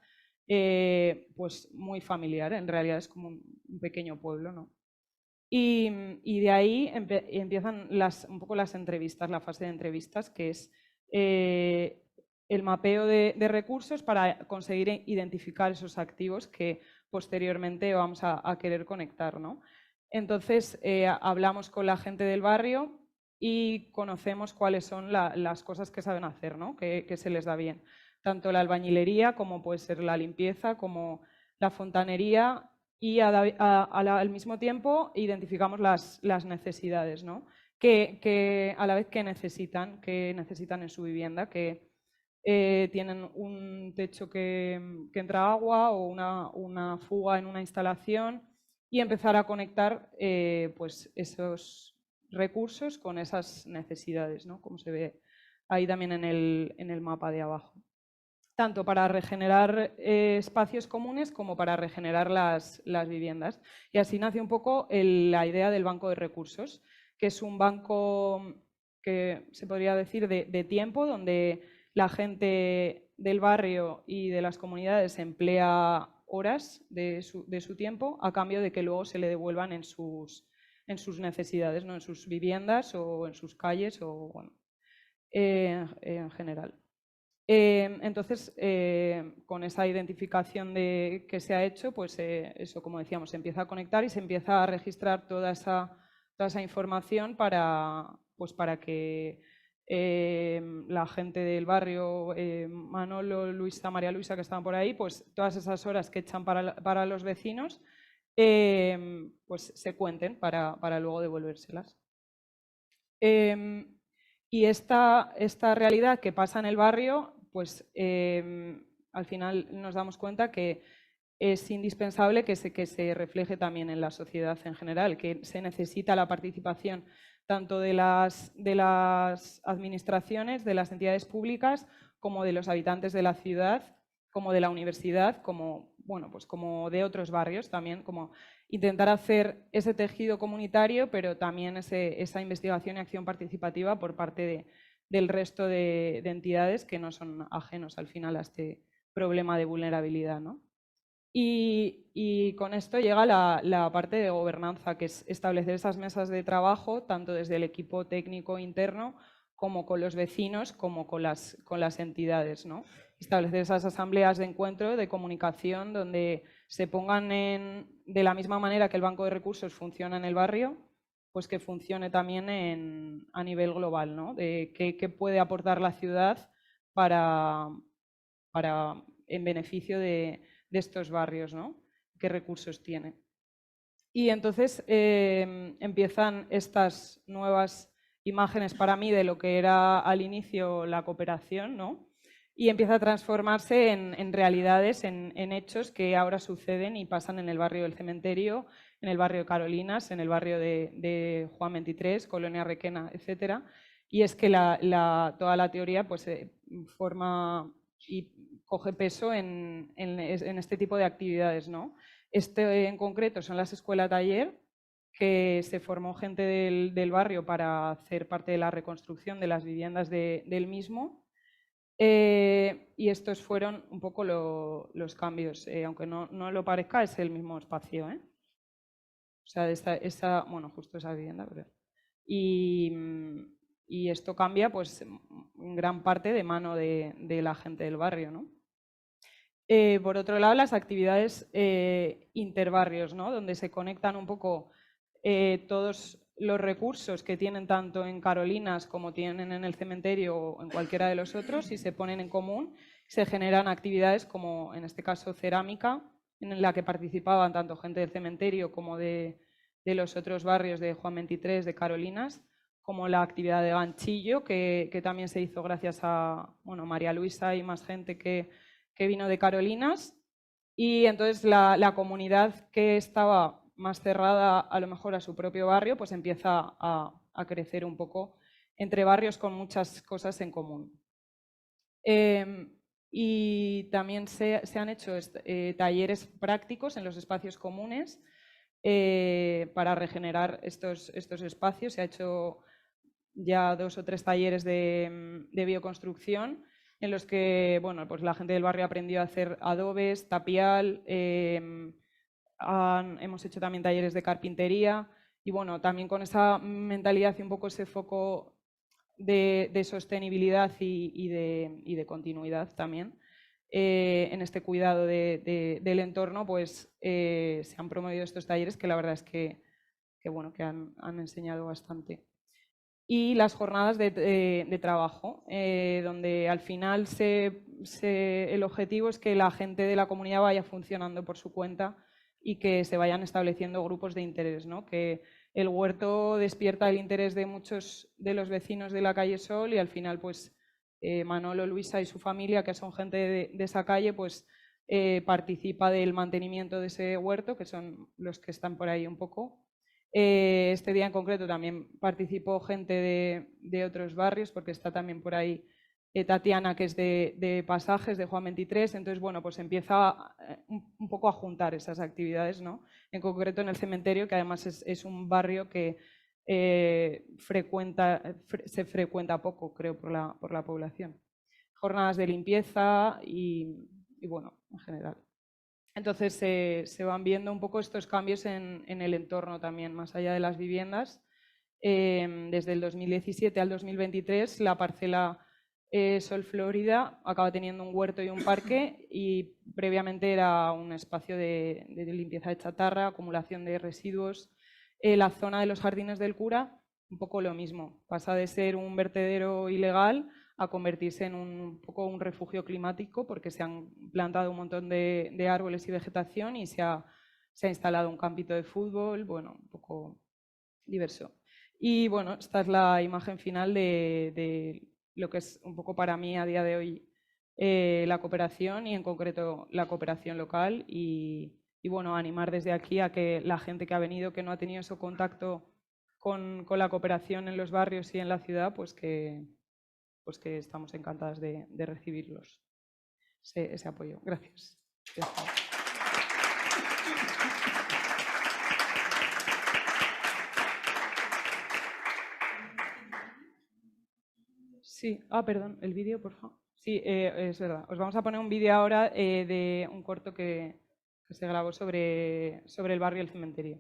pues muy familiar, en realidad es como un pequeño pueblo, ¿no? Y de ahí empiezan un poco las entrevistas, la fase de entrevistas, que es el mapeo de recursos para conseguir identificar esos activos que posteriormente vamos a querer conectar, ¿no? Entonces, hablamos con la gente del barrio y conocemos cuáles son las cosas que saben hacer, ¿no? Que se les da bien. Tanto la albañilería, como puede ser la limpieza, como la fontanería, y al mismo tiempo identificamos las necesidades, ¿no? Que a la vez que necesitan en su vivienda, que tienen un techo que entra agua o una fuga en una instalación, y empezar a conectar pues esos recursos con esas necesidades, ¿no? Como se ve ahí también en el mapa de abajo. Tanto para regenerar espacios comunes como para regenerar las viviendas. Y así nace un poco la idea del banco de recursos, que es un banco que se podría decir de tiempo, donde la gente del barrio y de las comunidades emplea horas de su tiempo a cambio de que luego se le devuelvan en sus necesidades, ¿no? En sus viviendas o en sus calles o bueno, en general. Entonces, con esa identificación que se ha hecho, pues eso, como decíamos, se empieza a conectar y se empieza a registrar toda esa información para que la gente del barrio, Manolo, Luisa, María Luisa, que estaban por ahí, pues todas esas horas que echan para los vecinos, pues se cuenten para luego devolvérselas. Y esta realidad que pasa en el barrio, pues al final nos damos cuenta que es indispensable que se refleje también en la sociedad en general, que se necesita la participación tanto de las administraciones, de las entidades públicas, como de los habitantes de la ciudad, como de la universidad, como, bueno, pues como de otros barrios también, como intentar hacer ese tejido comunitario, pero también esa investigación y acción participativa por parte del resto de entidades que no son ajenos al final a este problema de vulnerabilidad, ¿no? Y con esto llega la parte de gobernanza, que es establecer esas mesas de trabajo, tanto desde el equipo técnico interno, como con los vecinos, como con las entidades, ¿no? Establecer esas asambleas de encuentro, de comunicación, donde se pongan de la misma manera que el banco de recursos funciona en el barrio, pues que funcione también a nivel global, ¿no? De qué puede aportar la ciudad en beneficio de estos barrios, ¿no? ¿Qué recursos tiene? Y entonces empiezan estas nuevas imágenes para mí de lo que era al inicio la cooperación, ¿no? Y empieza a transformarse en realidades, en hechos que ahora suceden y pasan en el barrio del Cementerio, en el barrio de Carolinas, en el barrio de Juan 23, Colonia Requena, etc. Y es que toda la teoría pues, forma y coge peso en este tipo de actividades, ¿no? En concreto son las escuelas taller, que se formó gente del barrio para hacer parte de la reconstrucción de las viviendas del mismo. Y estos fueron un poco los cambios, aunque no lo parezca, es el mismo espacio, ¿eh? O sea, bueno, justo esa vivienda, creo. Y esto cambia, pues, en gran parte de mano de la gente del barrio, ¿no? Por otro lado, las actividades interbarrios, ¿no? Donde se conectan un poco todos los recursos que tienen tanto en Carolinas como tienen en el Cementerio o en cualquiera de los otros, y se ponen en común, se generan actividades como en este caso cerámica, en la que participaban tanto gente del Cementerio como de los otros barrios de Juan 23, de Carolinas, como la actividad de ganchillo, que también se hizo gracias a María Luisa y más gente que vino de Carolinas. Y entonces la comunidad que estaba más cerrada a lo mejor a su propio barrio, pues empieza a crecer un poco entre barrios con muchas cosas en común. Y también se han hecho talleres prácticos en los espacios comunes para regenerar estos espacios. Se ha hecho ya 2 o 3 talleres de bioconstrucción en los que pues la gente del barrio aprendió a hacer adobes, tapial, hemos hecho también talleres de carpintería y también con esa mentalidad y un poco ese foco de sostenibilidad y de continuidad también en este cuidado del entorno, pues se han promovido estos talleres que la verdad es que han enseñado bastante. Y las jornadas de trabajo, donde al final el objetivo es que la gente de la comunidad vaya funcionando por su cuenta y que se vayan estableciendo grupos de interés, ¿no? Que el huerto despierta el interés de muchos de los vecinos de la calle Sol y al final pues Manolo, Luisa y su familia, que son gente de esa calle, pues participa del mantenimiento de ese huerto, que son los que están por ahí un poco. Este día en concreto también participó gente de otros barrios, porque está también por ahí Tatiana, que es de Pasajes, de Juan 23, entonces pues empieza un poco a juntar esas actividades, ¿no? En concreto en el cementerio, que además es un barrio que se frecuenta poco, creo, por la población. Jornadas de limpieza y en general. Entonces se van viendo un poco estos cambios en el entorno también, más allá de las viviendas. Desde el 2017 al 2023 la parcela Sol Florida acaba teniendo un huerto y un parque y previamente era un espacio de limpieza de chatarra, acumulación de residuos. La zona de los Jardines del Cura, un poco lo mismo, pasa de ser un vertedero ilegal a convertirse en un poco un refugio climático porque se han plantado un montón de árboles y vegetación y se ha instalado un campito de fútbol, un poco diverso. Y esta es la imagen final de lo que es un poco para mí a día de hoy la cooperación y en concreto la cooperación local y animar desde aquí a que la gente que ha venido, que no ha tenido ese contacto con la cooperación en los barrios y en la ciudad, pues que estamos encantadas de recibirlos, ese apoyo. Gracias. Sí, perdón, el vídeo, por favor. Sí, es verdad. Os vamos a poner un vídeo ahora de un corto que se grabó sobre el barrio El Cementerio.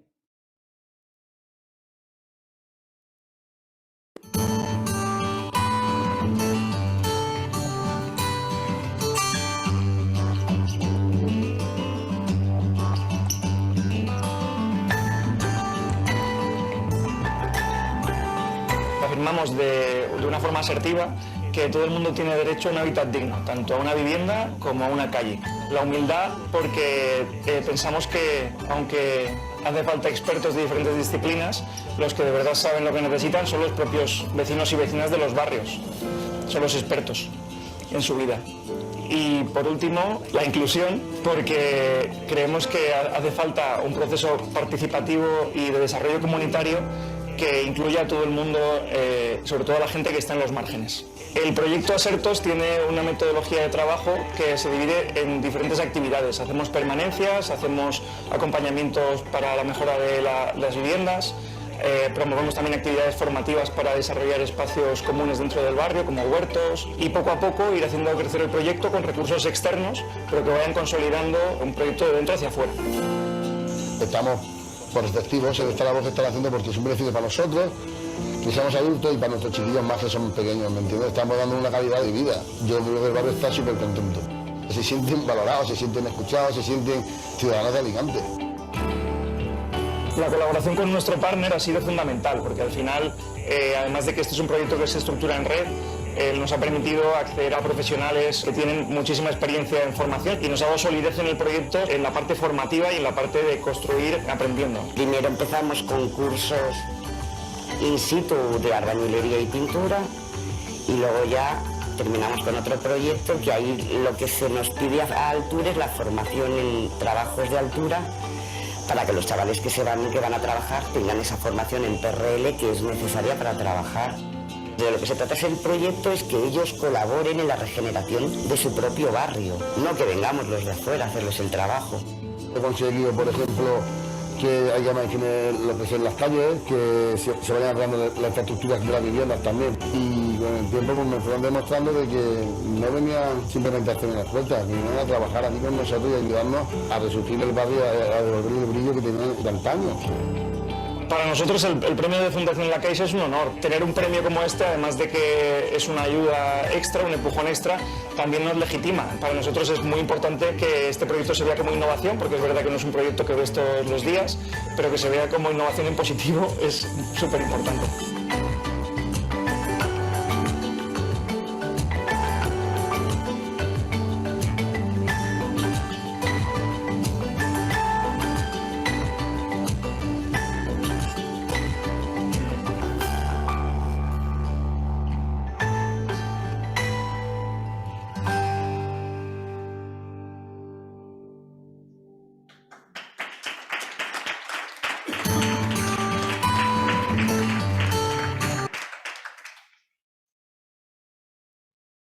Afirmamos de una forma asertiva que todo el mundo tiene derecho a un hábitat digno, tanto a una vivienda como a una calle. La humildad porque pensamos que, aunque hace falta expertos de diferentes disciplinas, los que de verdad saben lo que necesitan son los propios vecinos y vecinas de los barrios, son los expertos en su vida. Y por último, la inclusión, porque creemos que hace falta un proceso participativo y de desarrollo comunitario que incluya a todo el mundo, sobre todo a la gente que está en los márgenes. El proyecto Asertos tiene una metodología de trabajo que se divide en diferentes actividades. Hacemos permanencias, hacemos acompañamientos para la mejora de las viviendas, promovemos también actividades formativas para desarrollar espacios comunes dentro del barrio, como huertos, y poco a poco ir haciendo crecer el proyecto con recursos externos, pero que vayan consolidando un proyecto de dentro hacia afuera. Estamos por receptivos en esta labor que están haciendo porque es un beneficio para nosotros, que seamos adultos, y para nuestros chiquillos más que son pequeños, ¿me entiendes? Estamos dando una calidad de vida. Yo creo que el barrio está súper contento. Se sienten valorados, se sienten escuchados, se sienten ciudadanos de Alicante. La colaboración con nuestro partner ha sido fundamental, porque al final, además de que este es un proyecto que se estructura en red, nos ha permitido acceder a profesionales que tienen muchísima experiencia en formación y nos ha dado solidez en el proyecto en la parte formativa y en la parte de construir aprendiendo. Primero empezamos con cursos in situ de albañilería y pintura y luego ya terminamos con otro proyecto que ahí lo que se nos pide a altura es la formación en trabajos de altura para que los chavales que van a trabajar tengan esa formación en PRL que es necesaria para trabajar. De lo que se trata es el proyecto es que ellos colaboren en la regeneración de su propio barrio, no que vengamos los de afuera a hacerles el trabajo. He conseguido, por ejemplo, que haya más higiene lo que son las calles, que se vayan arreglando las infraestructuras de las viviendas también. Y con el tiempo pues, me fueron demostrando de que no venían simplemente a hacer unas puertas, que venían a trabajar aquí con nosotros y a ayudarnos a resurgir el barrio, a devolver el brillo que tenían de antaño. Para nosotros el premio de Fundación La Caixa es un honor. Tener un premio como este, además de que es una ayuda extra, un empujón extra, también nos legitima. Para nosotros es muy importante que este proyecto se vea como innovación, porque es verdad que no es un proyecto que ves todos los días, pero que se vea como innovación en positivo es súper importante.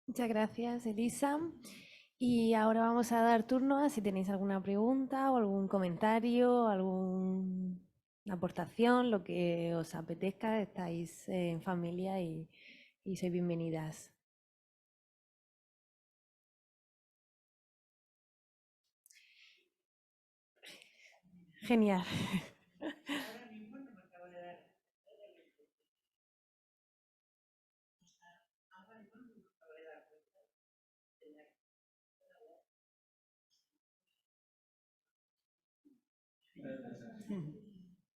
Muchas gracias, Elisa. Y ahora vamos a dar turno a si tenéis alguna pregunta o algún comentario, alguna aportación, lo que os apetezca. Estáis en familia y sois bienvenidas. Genial.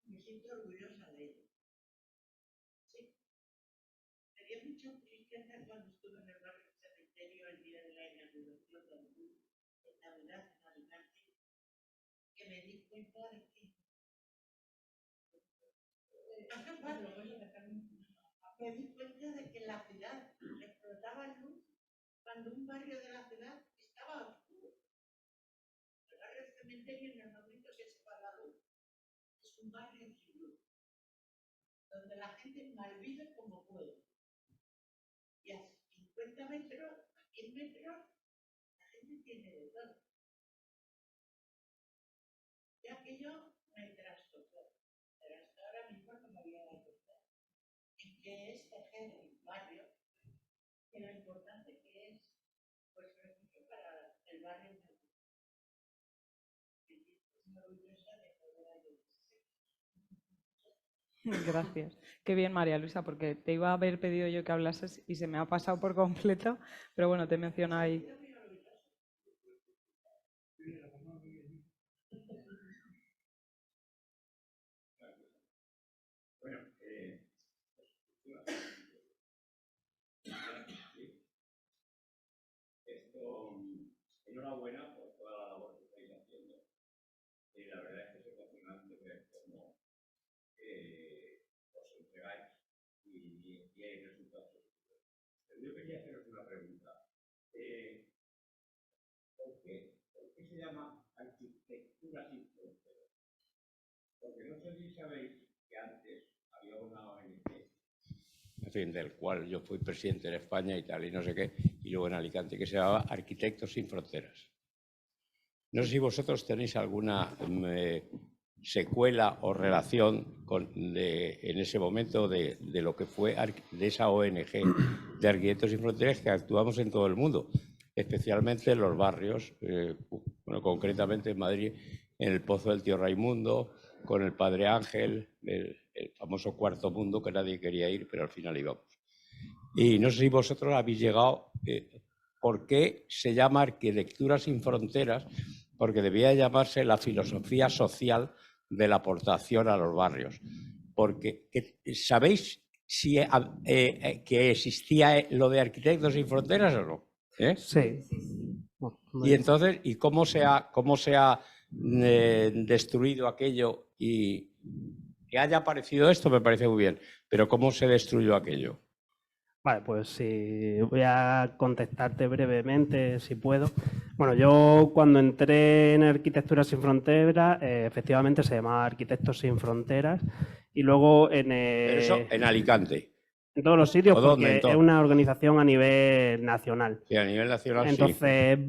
Me siento orgullosa de ello. Sí. Me dio mucha tristeza cuando estuve en el barrio del cementerio el día de la inauguración de Navidad en Alicante, que me di cuenta de que me di cuenta de que la ciudad explotaba luz cuando un barrio de la ciudad estaba oscuro. El barrio del cementerio en el momento se sepa la luz. Es un barrio sin luz, donde la gente malvive como puede. Y a 50 metros, a 100 metros, la gente tiene de todo. Y aquello me trastocó. Pero hasta ahora mismo no me había dado cuenta en qué es tejer el barrio, y lo importante que es, pues, mucho para el barrio. Me orgullosa de poder ayudar. Gracias. Qué bien, María Luisa, porque te iba a haber pedido yo que hablases y se me ha pasado por completo, pero bueno, te menciono ahí. Bueno, enhorabuena por toda la labor que estáis haciendo. La verdad es que es emocionante ver cómo os entregáis y hay resultados. Pero yo quería haceros una pregunta. ¿Por qué se llama arquitectura sin fronteras? Porque no sé si sabéis que antes había una ONG, en fin, del cual yo fui presidente en España y tal, y no sé qué, y luego en Alicante, que se llamaba Arquitectos sin Fronteras. No sé si vosotros tenéis alguna secuela o relación en ese momento de lo que fue de esa ONG de Arquitectos sin Fronteras, que actuamos en todo el mundo, especialmente en los barrios, bueno, concretamente en Madrid, en el Pozo del Tío Raimundo, con el Padre Ángel, el famoso Cuarto Mundo, que nadie quería ir, pero al final íbamos. Y no sé si vosotros habéis llegado, ¿por qué se llama Arquitectura sin Fronteras? Porque debía llamarse la filosofía social de la aportación a los barrios. Porque, ¿sabéis si que existía lo de Arquitectos sin Fronteras o no? Sí. Y entonces, ¿y cómo se ha destruido aquello? Y que haya aparecido esto me parece muy bien, pero ¿cómo se destruyó aquello? Vale, pues sí, voy a contestarte brevemente, si puedo. Bueno, yo cuando entré en Arquitectura Sin Fronteras, efectivamente se llamaba Arquitectos Sin Fronteras, y luego Pero eso en Alicante. en todos los sitios, ¿O dónde? porque En todo. es una organización a nivel nacional. Sí, a nivel nacional Entonces,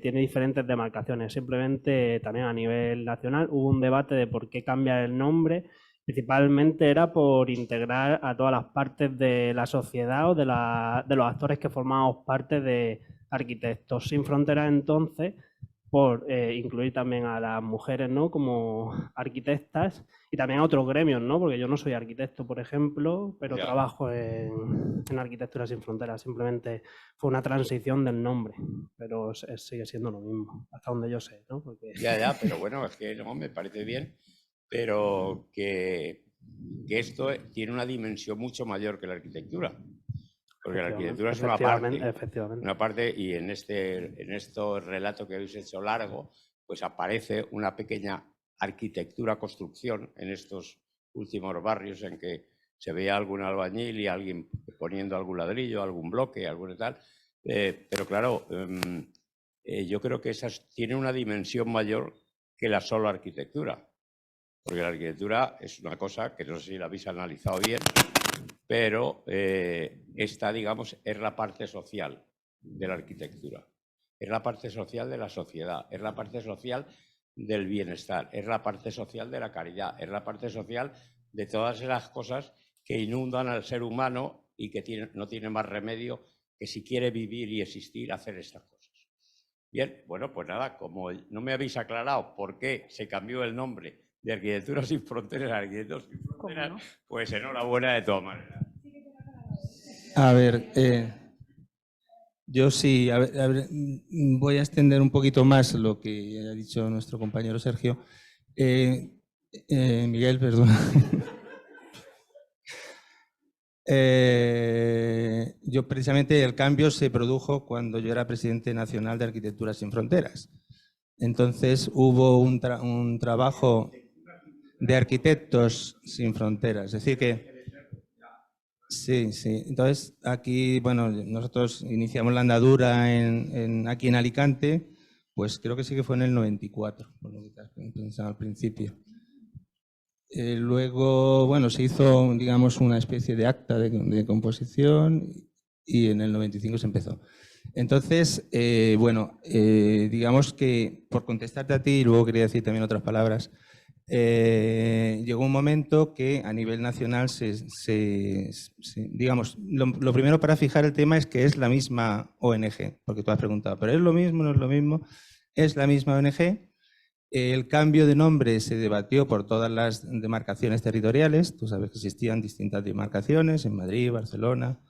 tiene diferentes demarcaciones. Simplemente también a nivel nacional hubo un debate de por qué cambiar el nombre. Principalmente era por integrar a todas las partes de la sociedad o de los actores que formábamos parte de Arquitectos Sin Fronteras, entonces, por incluir también a las mujeres, ¿no?, como arquitectas, y también a otros gremios, ¿no?, porque yo no soy arquitecto, por ejemplo, pero Ya. trabajo en Arquitectura Sin Fronteras. Simplemente fue una transición del nombre, pero sigue siendo lo mismo, hasta donde yo sé, ¿no? Porque... Ya, pero bueno, es que no, me parece bien, pero que esto tiene una dimensión mucho mayor que la arquitectura. Porque la arquitectura es una parte, y en este relato que habéis hecho largo, pues aparece una pequeña arquitectura-construcción en estos últimos barrios en que se veía algún albañil y alguien poniendo algún ladrillo, algún bloque, algún tal. Pero claro, yo creo que esas tienen una dimensión mayor que la sola arquitectura. Porque la arquitectura es una cosa que no sé si la habéis analizado bien, pero esta, digamos, es la parte social de la arquitectura. Es la parte social de la sociedad, es la parte social del bienestar, es la parte social de la caridad, es la parte social de todas esas cosas que inundan al ser humano y que no tiene más remedio que, si quiere vivir y existir, hacer estas cosas. Bien, bueno, pues nada, como no me habéis aclarado por qué se cambió el nombre de Arquitectura Sin Fronteras a Arquitectos Sin Fronteras, no, pues enhorabuena de todas maneras. A ver, yo sí, voy a extender un poquito más lo que ha dicho nuestro compañero Sergio. Miguel, perdón. Yo precisamente el cambio se produjo cuando yo era presidente nacional de Arquitectura Sin Fronteras. Entonces hubo un trabajo de Arquitectos Sin Fronteras, es decir que sí. Entonces aquí, bueno, nosotros iniciamos la andadura aquí en Alicante, pues creo que sí que fue en el 94, por lo que te has pensado al principio. Luego, bueno, se hizo, digamos, una especie de acta de composición y en el 95 se empezó. Entonces, bueno, digamos que, por contestarte a ti, y luego quería decir también otras palabras, llegó un momento que a nivel nacional digamos, lo primero para fijar el tema es que es la misma ONG, porque tú has preguntado, ¿pero es lo mismo, no es lo mismo? Es la misma ONG. El cambio de nombre se debatió por todas las demarcaciones territoriales. Tú sabes que existían distintas demarcaciones en Madrid, Barcelona,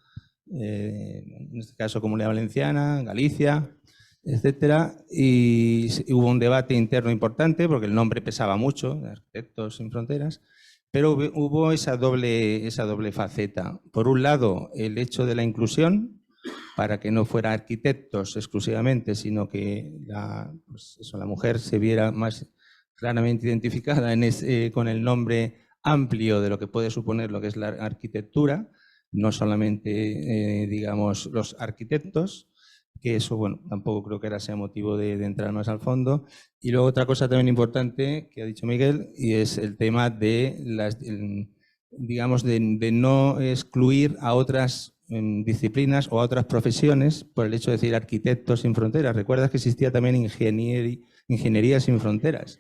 en este caso Comunidad Valenciana, Galicia, etcétera, y hubo un debate interno importante porque el nombre pesaba mucho, de Arquitectos Sin Fronteras, pero hubo esa doble faceta. Por un lado, el hecho de la inclusión, para que no fuera arquitectos exclusivamente, sino que la mujer se viera más claramente identificada con el nombre amplio de lo que puede suponer lo que es la arquitectura, no solamente, digamos, los arquitectos, que eso, bueno, tampoco creo que ahora sea motivo de entrar más al fondo. Y luego otra cosa también importante que ha dicho Miguel, y es el tema de digamos, de no excluir a otras disciplinas o a otras profesiones por el hecho de decir Arquitectos Sin Fronteras. Recuerdas que existía también Ingeniería Sin Fronteras.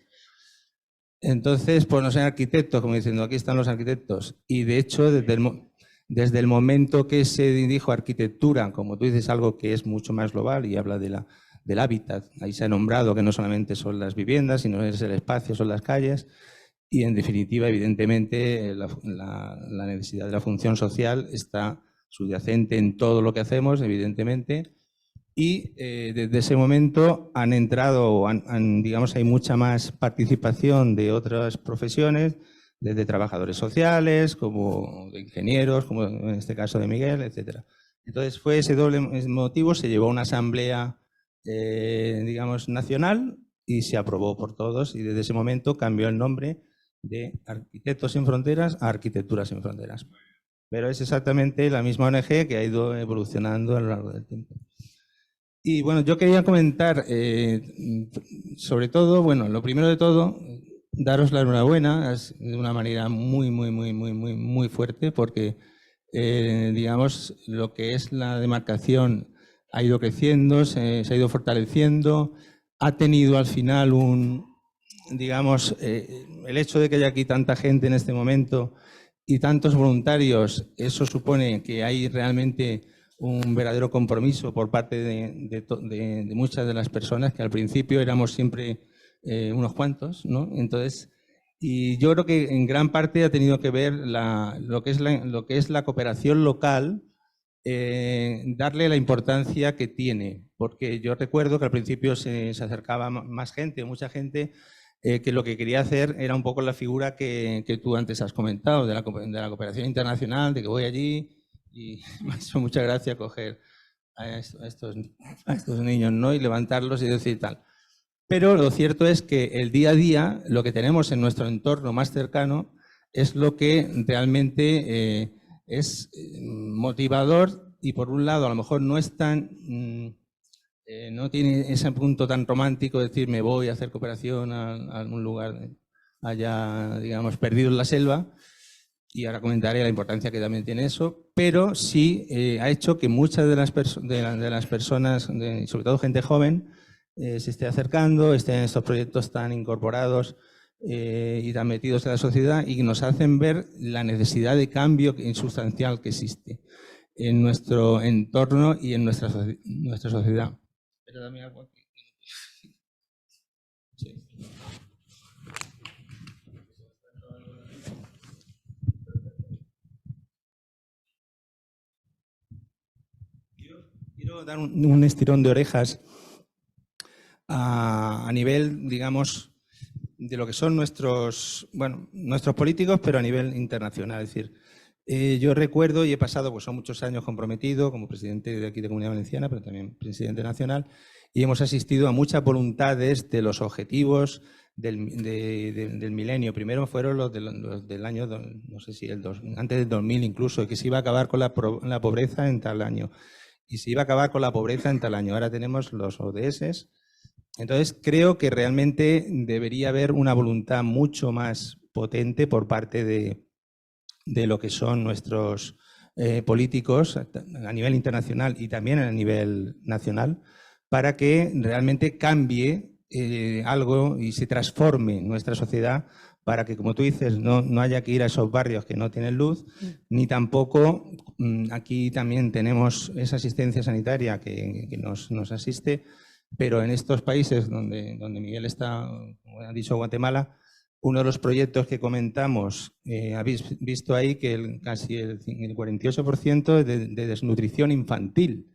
Entonces, pues no ser arquitectos, como diciendo, aquí están los arquitectos. Y de hecho, desde el momento que se dijo arquitectura, como tú dices, algo que es mucho más global y habla del hábitat, ahí se ha nombrado que no solamente son las viviendas, sino es el espacio, son las calles, y en definitiva, evidentemente, la necesidad de la función social está subyacente en todo lo que hacemos, evidentemente, y desde ese momento han entrado, digamos, hay mucha más participación de otras profesiones, desde trabajadores sociales, como de ingenieros, como en este caso de Miguel, etc. Entonces fue ese doble motivo, se llevó a una asamblea, digamos, nacional y se aprobó por todos, y desde ese momento cambió el nombre de Arquitectos Sin Fronteras a Arquitectura Sin Fronteras. Pero es exactamente la misma ONG que ha ido evolucionando a lo largo del tiempo. Y bueno, yo quería comentar, sobre todo, bueno, lo primero de todo, daros la enhorabuena de una manera muy fuerte, porque, digamos, lo que es la demarcación ha ido creciendo, se ha ido fortaleciendo, ha tenido al final digamos, el hecho de que haya aquí tanta gente en este momento y tantos voluntarios, eso supone que hay realmente un verdadero compromiso por parte de muchas de las personas, que al principio éramos siempre unos cuantos, ¿no? Entonces, y yo creo que en gran parte ha tenido que ver lo que es la cooperación local, darle la importancia que tiene, porque yo recuerdo que al principio se acercaba más gente, mucha gente, que lo que quería hacer era un poco la figura que tú antes has comentado, de la cooperación internacional, de que voy allí y me ha hecho mucha gracia coger a estos niños, ¿no? Y levantarlos y decir tal. Pero lo cierto es que el día a día, lo que tenemos en nuestro entorno más cercano, es lo que realmente es motivador y, por un lado, a lo mejor no es tan... no tiene ese punto tan romántico de decir me voy a hacer cooperación a algún lugar allá, digamos, perdido en la selva, y ahora comentaré la importancia que también tiene eso, pero sí ha hecho que muchas de las personas, sobre todo gente joven, se esté acercando, estén en estos proyectos tan incorporados y tan metidos en la sociedad, y que nos hacen ver la necesidad de cambio insustancial que existe en nuestro entorno y en nuestra sociedad. Pero dame algo aquí. Sí. Quiero dar un estirón de orejas a nivel, digamos, de lo que son nuestros políticos, pero a nivel internacional. Es decir, yo recuerdo y he pasado, pues son muchos años comprometido como presidente de aquí de Comunidad Valenciana, pero también presidente nacional, y hemos asistido a muchas voluntades de los objetivos del milenio. Primero fueron los del año, no sé si antes del 2000 incluso, que se iba a acabar con la pobreza en tal año, y se iba a acabar con la pobreza en tal año. Ahora tenemos los ODS. Entonces, creo que realmente debería haber una voluntad mucho más potente por parte de lo que son nuestros políticos a nivel internacional y también a nivel nacional, para que realmente cambie algo y se transforme nuestra sociedad, para que, como tú dices, no haya que ir a esos barrios que no tienen luz, ni tampoco aquí también tenemos esa asistencia sanitaria que nos asiste, pero en estos países donde Miguel está, como ha dicho, Guatemala, uno de los proyectos que comentamos, habéis visto ahí que casi el 48% es de desnutrición infantil.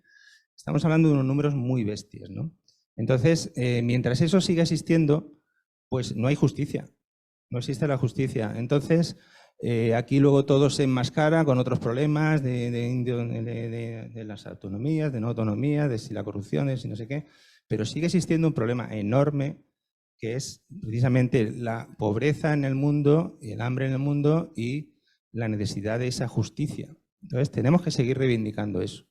Estamos hablando de unos números muy bestias, ¿no? Entonces, mientras eso siga existiendo, pues no hay justicia, no existe la justicia. Entonces, aquí luego todo se enmascara con otros problemas de las autonomías, de no autonomías, de si la corrupción, de si no sé qué, pero sigue existiendo un problema enorme, que es precisamente la pobreza en el mundo, y el hambre en el mundo y la necesidad de esa justicia. Entonces tenemos que seguir reivindicando eso,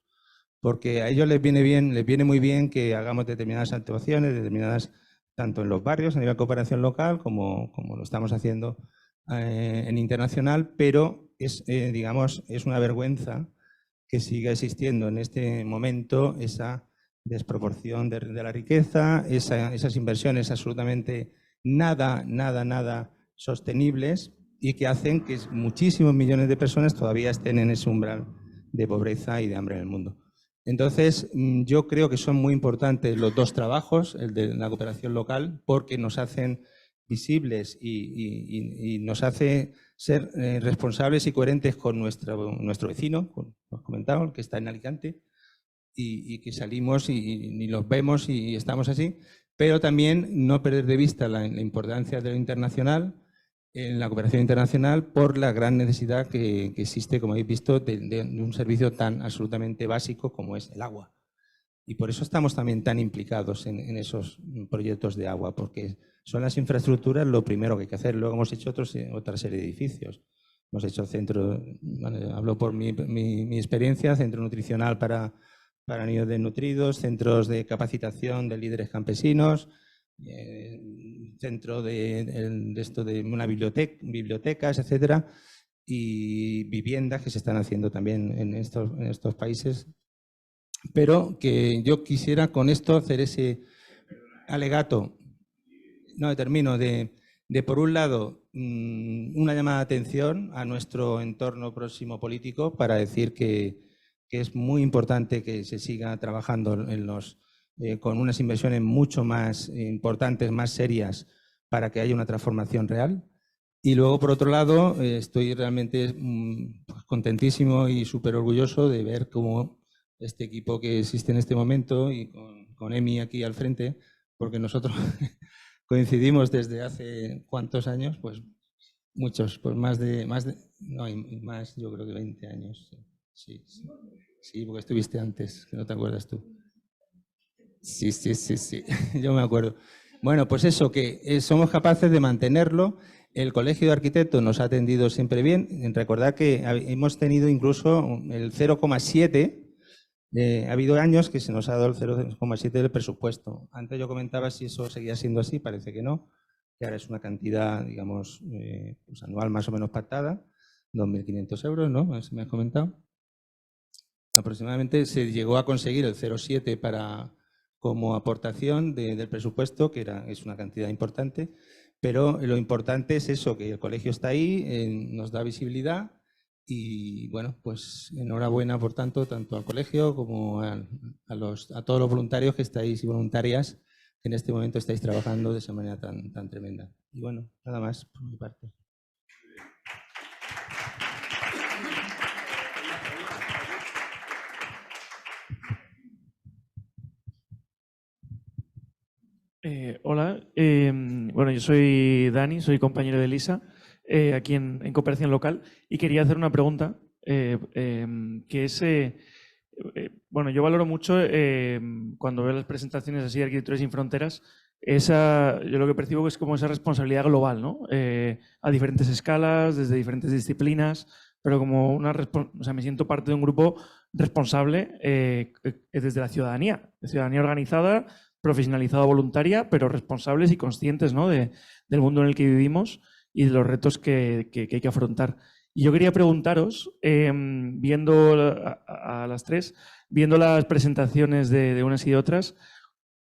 porque a ellos les viene muy bien que hagamos determinadas actuaciones, tanto en los barrios a nivel de cooperación local como lo estamos haciendo en internacional, pero digamos, es una vergüenza que siga existiendo en este momento esa desproporción de la riqueza, esas inversiones absolutamente nada sostenibles, y que hacen que muchísimos millones de personas todavía estén en ese umbral de pobreza y de hambre en el mundo. Entonces, yo creo que son muy importantes los dos trabajos, el de la cooperación local, porque nos hacen visibles y nos hace ser responsables y coherentes con nuestro vecino, como os comentaba, el que está en Alicante, y que salimos y los vemos y estamos así, pero también no perder de vista la importancia de lo internacional, en la cooperación internacional, por la gran necesidad que existe, como habéis visto, de un servicio tan absolutamente básico como es el agua. Y por eso estamos también tan implicados en esos proyectos de agua, porque son las infraestructuras lo primero que hay que hacer. Luego hemos hecho otra serie de edificios. Hemos hecho hablo por mi experiencia, centro nutricional para para niños desnutridos, centros de capacitación de líderes campesinos, centro de una bibliotecas, etcétera, y viviendas que se están haciendo también en estos países. Pero que yo quisiera con esto hacer ese alegato, no termino, de por un lado una llamada de atención a nuestro entorno próximo político para decir que es muy importante que se siga trabajando con unas inversiones mucho más importantes, más serias, para que haya una transformación real. Y luego, por otro lado, estoy realmente contentísimo y súper orgulloso de ver cómo este equipo que existe en este momento, y con Emi aquí al frente, porque nosotros coincidimos desde hace ¿cuántos años? Pues muchos, pues más, yo creo que 20 años. Sí, porque estuviste antes, que no te acuerdas tú. Sí, yo me acuerdo. Bueno, pues eso, que somos capaces de mantenerlo. El Colegio de Arquitectos nos ha atendido siempre bien. Recordad que hemos tenido incluso el 0,7. Ha habido años que se nos ha dado el 0,7 del presupuesto. Antes yo comentaba si eso seguía siendo así, parece que no. Que ahora es una cantidad, digamos, pues anual más o menos pactada, 2.500 euros, ¿no? Me has comentado. Aproximadamente se llegó a conseguir el 0,7 como aportación del presupuesto, que es una cantidad importante, pero lo importante es eso, que el colegio está ahí, nos da visibilidad y, bueno, pues enhorabuena, por tanto, tanto al colegio como a todos los voluntarios que estáis y voluntarias que en este momento estáis trabajando de esa manera tan tremenda. Y bueno, nada más por mi parte. Hola, bueno, yo soy Dani, soy compañero de Elisa, aquí en Cooperación Local, y quería hacer una pregunta, que es, bueno, yo valoro mucho cuando veo las presentaciones así de Arquitectura Sin Fronteras, yo lo que percibo es como esa responsabilidad global, ¿no? A diferentes escalas, desde diferentes disciplinas, pero como o sea, me siento parte de un grupo responsable desde la ciudadanía organizada, profesionalizada, voluntaria, pero responsables y conscientes, ¿no? del mundo en el que vivimos y de los retos que hay que afrontar. Y yo quería preguntaros, viendo a las tres, viendo las presentaciones de unas y de otras,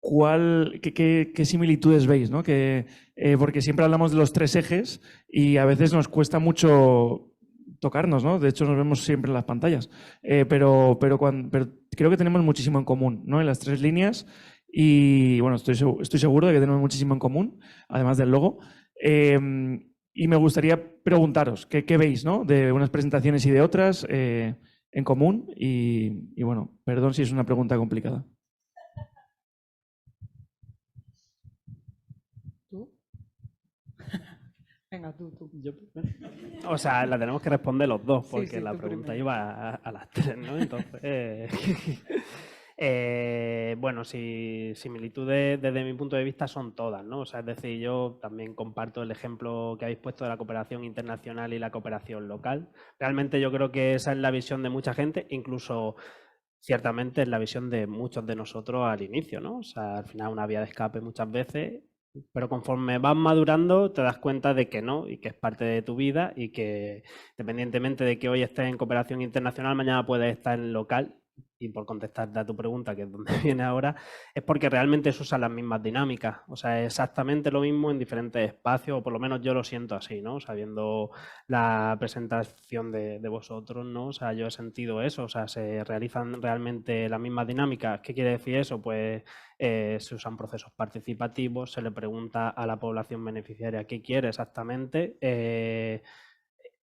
¿qué similitudes veis, ¿no? Porque siempre hablamos de los tres ejes y a veces nos cuesta mucho tocarnos, ¿no? De hecho, nos vemos siempre en las pantallas. Pero creo que tenemos muchísimo en común, ¿no? En las tres líneas. Y bueno, estoy seguro de que tenemos muchísimo en común, además del logo. Y me gustaría preguntaros, ¿qué veis, ¿no? De unas presentaciones y de otras en común? Y bueno, perdón si es una pregunta complicada. ¿Tú? Venga, tú. O sea, la tenemos que responder los dos, porque sí, la tú pregunta primero. iba a las tres, ¿no? Entonces, bueno, similitudes desde mi punto de vista son todas, ¿no? O sea, es decir, yo también comparto el ejemplo que habéis puesto de la cooperación internacional y la cooperación local. Realmente yo creo que esa es la visión de mucha gente, incluso ciertamente es la visión de muchos de nosotros al inicio, ¿no? O sea, al final una vía de escape muchas veces, pero conforme vas madurando te das cuenta de que no y que es parte de tu vida y que independientemente de que hoy estés en cooperación internacional, mañana puedes estar en local. Y por contestarte a tu pregunta, que es donde viene ahora, es porque realmente se usan las mismas dinámicas. O sea, es exactamente lo mismo en diferentes espacios, o por lo menos yo lo siento así, ¿no? Sabiendo la presentación de vosotros, ¿no? O sea, yo he sentido eso. O sea, se realizan realmente las mismas dinámicas. ¿Qué quiere decir eso? Pues se usan procesos participativos, se le pregunta a la población beneficiaria qué quiere exactamente.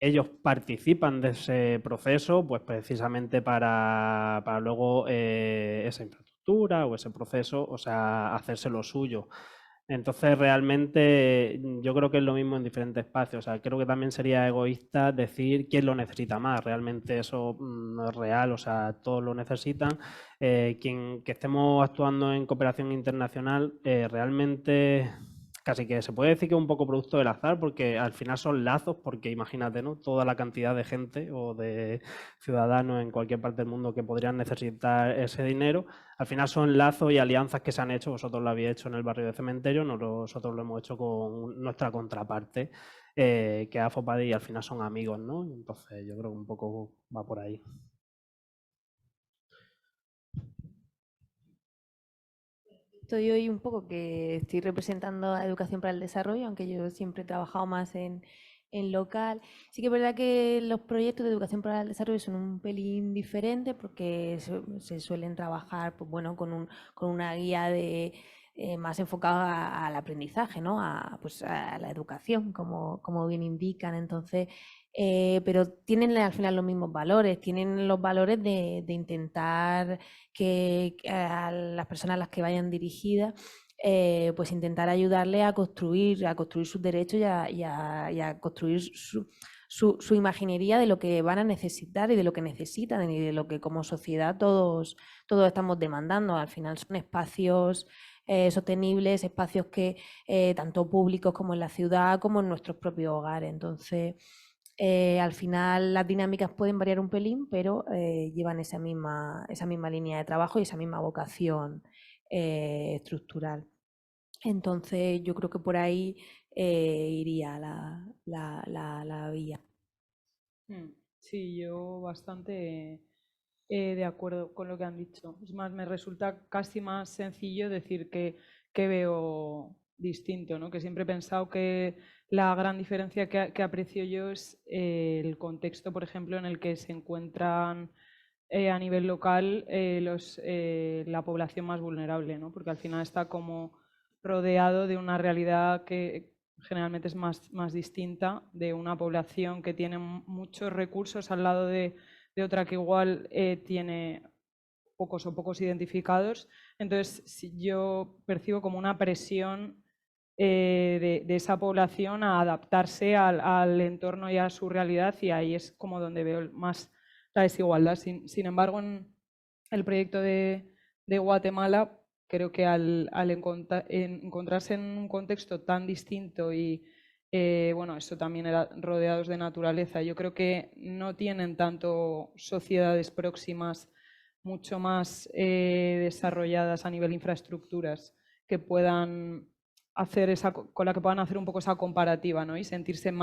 Ellos participan de ese proceso, pues precisamente para luego esa infraestructura o ese proceso, o sea, hacerse lo suyo. Entonces, realmente yo creo que es lo mismo en diferentes espacios. O sea, creo que también sería egoísta decir quién lo necesita más. Realmente eso no es real, o sea, todos lo necesitan. Que estemos actuando en cooperación internacional, realmente casi que se puede decir que es un poco producto del azar, porque al final son lazos, porque imagínate, ¿no? Toda la cantidad de gente o de ciudadanos en cualquier parte del mundo que podrían necesitar ese dinero, al final son lazos y alianzas que se han hecho. Vosotros lo habéis hecho en el barrio de Cementerio, nosotros lo hemos hecho con nuestra contraparte, que es AFOPADI, y al final son amigos, ¿no? Entonces yo creo que un poco va por ahí. Estoy hoy un poco que estoy representando a Educación para el Desarrollo, aunque yo siempre he trabajado más en local. Sí que es verdad que los proyectos de Educación para el Desarrollo son un pelín diferentes porque se suelen trabajar, pues bueno, con una guía más enfocada al aprendizaje, ¿no? Pues a la educación, como bien indican. Entonces, pero tienen al final los mismos valores, tienen los valores de intentar que a las personas a las que vayan dirigidas, pues intentar ayudarle a construir sus derechos y a construir su imaginería de lo que van a necesitar y de lo que necesitan y de lo que como sociedad todos estamos demandando. Al final son espacios sostenibles, espacios que tanto públicos como en la ciudad, como en nuestros propios hogares. Entonces, al final las dinámicas pueden variar un pelín, pero llevan esa misma línea de trabajo y esa misma vocación estructural. Entonces yo creo que por ahí iría la vía. Sí, yo bastante de acuerdo con lo que han dicho. Es más, me resulta casi más sencillo decir que veo distinto, ¿no? Que siempre he pensado que la gran diferencia que aprecio yo es el contexto, por ejemplo, en el que se encuentran a nivel local la población más vulnerable, ¿no? Porque al final está como rodeado de una realidad que generalmente es más distinta, de una población que tiene muchos recursos al lado de otra que igual tiene pocos identificados. Entonces, yo percibo como una presión de esa población a adaptarse al entorno y a su realidad, y ahí es como donde veo más la desigualdad. Sin embargo, en el proyecto de Guatemala, creo que al encontrarse en un contexto tan distinto y bueno, eso también era rodeados de naturaleza, yo creo que no tienen tanto sociedades próximas mucho más desarrolladas a nivel infraestructuras que puedan hacer con la que puedan hacer un poco esa comparativa, ¿no? Y sentirse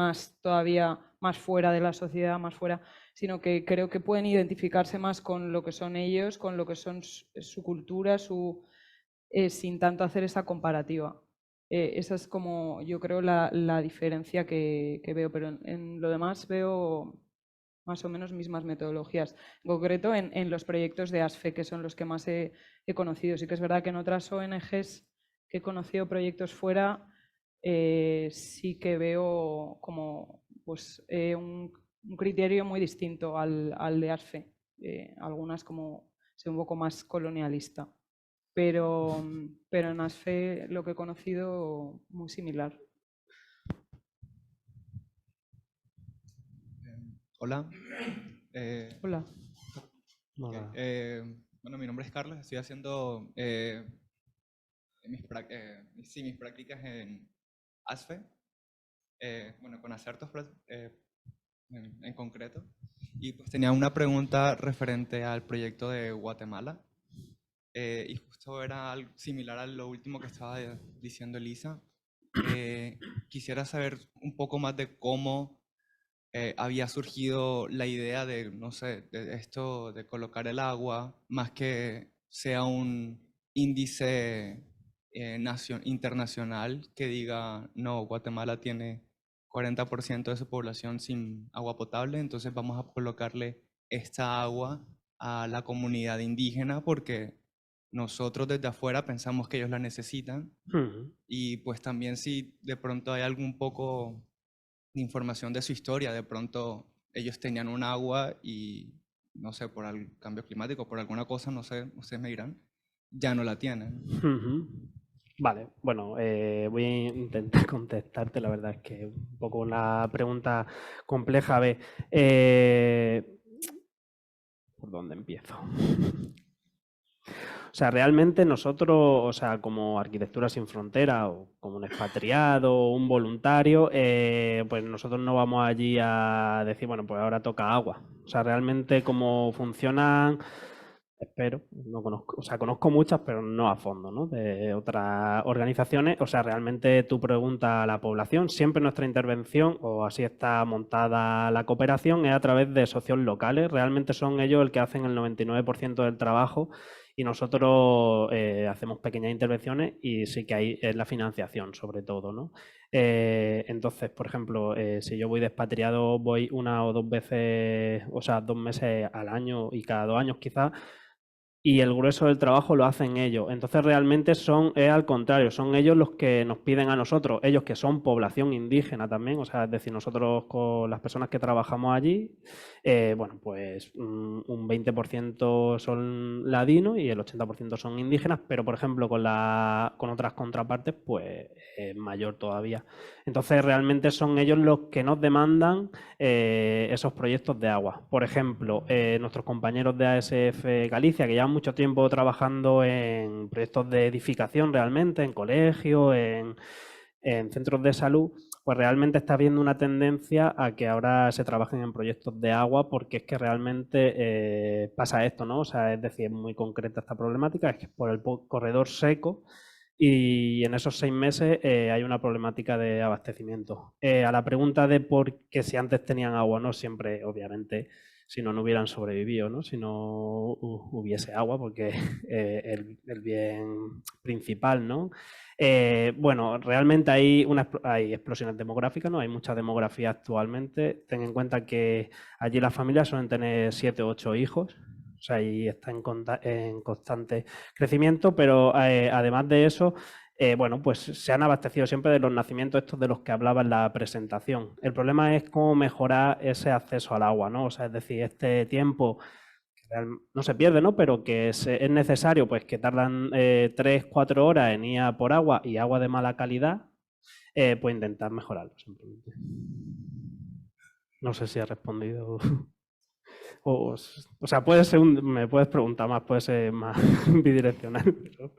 todavía más fuera de la sociedad, más fuera, sino que creo que pueden identificarse más con lo que son ellos, con lo que son su cultura, sin tanto hacer esa comparativa. Esa es como, yo creo, la diferencia que veo, pero en lo demás veo más o menos mismas metodologías. En concreto, en los proyectos de ASFE, que son los que más he conocido. Sí que es verdad que en otras ONGs que he conocido proyectos fuera, sí que veo como pues, un criterio muy distinto al de ASFE. Algunas como un poco más colonialista. Pero en ASFE lo que he conocido muy similar. Hola. Hola. Hola. Bueno, mi nombre es Carlos, estoy haciendo mis prácticas en ASFE, bueno, con Acertos en concreto. Y pues tenía una pregunta referente al proyecto de Guatemala. Y justo era algo similar a lo último que estaba diciendo Elisa. Quisiera saber un poco más de cómo había surgido la idea de, no sé, de esto de colocar el agua, más que sea un índice internacional que diga, no, Guatemala tiene 40% de su población sin agua potable, entonces vamos a colocarle esta agua a la comunidad indígena porque nosotros desde afuera pensamos que ellos la necesitan. Y pues también si de pronto hay algún poco de información de su historia, de pronto ellos tenían un agua y no sé, por el cambio climático, por alguna cosa, no sé, ustedes me dirán, ya no la tienen. Vale, bueno, voy a intentar contestarte, la verdad es que es un poco una pregunta compleja. A ver, ¿por dónde empiezo? O sea, realmente nosotros, o sea, como Arquitectura Sin Fronteras o como un expatriado o un voluntario, pues nosotros no vamos allí a decir, bueno, pues ahora toca agua. O sea, realmente cómo funcionan, espero, no conozco, o sea, conozco muchas, pero no a fondo, ¿no? De otras organizaciones. O sea, realmente tú preguntas a la población, siempre nuestra intervención, o así está montada la cooperación, es a través de socios locales. Realmente son ellos el que hacen el 99% del trabajo y nosotros hacemos pequeñas intervenciones y sí que hay es la financiación, sobre todo, ¿no? Entonces, por ejemplo, si yo voy de expatriado, voy 1 o 2 veces, o sea, 2 meses al año y cada 2 años quizás, y el grueso del trabajo lo hacen ellos. Entonces realmente es al contrario, son ellos los que nos piden a nosotros, ellos que son población indígena también, o sea, es decir, nosotros con las personas que trabajamos allí, bueno, pues un 20% son ladinos y el 80% son indígenas, pero por ejemplo con otras contrapartes, pues es mayor todavía. Entonces realmente son ellos los que nos demandan esos proyectos de agua. Por ejemplo, nuestros compañeros de ASF Galicia, que llevan mucho tiempo trabajando en proyectos de edificación realmente, en colegios, en centros de salud, pues realmente está habiendo una tendencia a que ahora se trabajen en proyectos de agua porque es que realmente pasa esto, ¿no? O sea, es decir, es muy concreta esta problemática, es que por el corredor seco y en esos 6 meses hay una problemática de abastecimiento. A la pregunta de por qué si antes tenían agua, no siempre, obviamente, si no, no hubieran sobrevivido, ¿no? Si no hubiese agua, porque el bien principal, ¿no? Bueno, realmente hay explosiones demográficas, ¿no? Hay mucha demografía actualmente. Ten en cuenta que allí las familias suelen tener 7 o 8 hijos. O sea, y está en constante crecimiento, pero además de eso, bueno, pues se han abastecido siempre de los nacimientos estos de los que hablaba en la presentación. El problema es cómo mejorar ese acceso al agua, ¿no? O sea, es decir, este tiempo no se pierde, ¿no? Pero que es necesario, pues que tardan 3-4 horas en ir a por agua y agua de mala calidad, pues intentar mejorarlo simplemente. No sé si ha respondido. O sea, puede ser me puedes preguntar más, puede ser más bidireccional. Pero...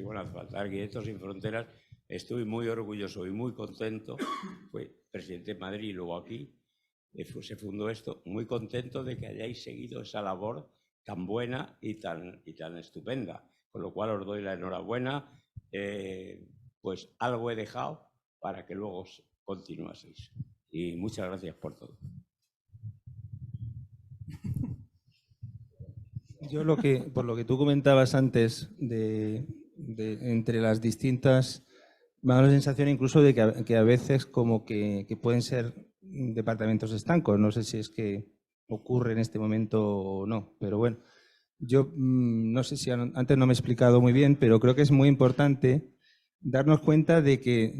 Bueno, al faltar Arquitectos Sin Fronteras, estoy muy orgulloso y muy contento. Fue presidente de Madrid y luego aquí se fundó esto. Muy contento de que hayáis seguido esa labor tan buena y tan estupenda. Con lo cual os doy la enhorabuena. Pues algo he dejado para que luego continuaseis. Y muchas gracias por todo. Yo por lo que tú comentabas antes entre las distintas, me da la sensación incluso de que a veces como que pueden ser departamentos estancos. No sé si es que ocurre en este momento o no, pero bueno, yo no sé si antes no me he explicado muy bien, pero creo que es muy importante darnos cuenta de que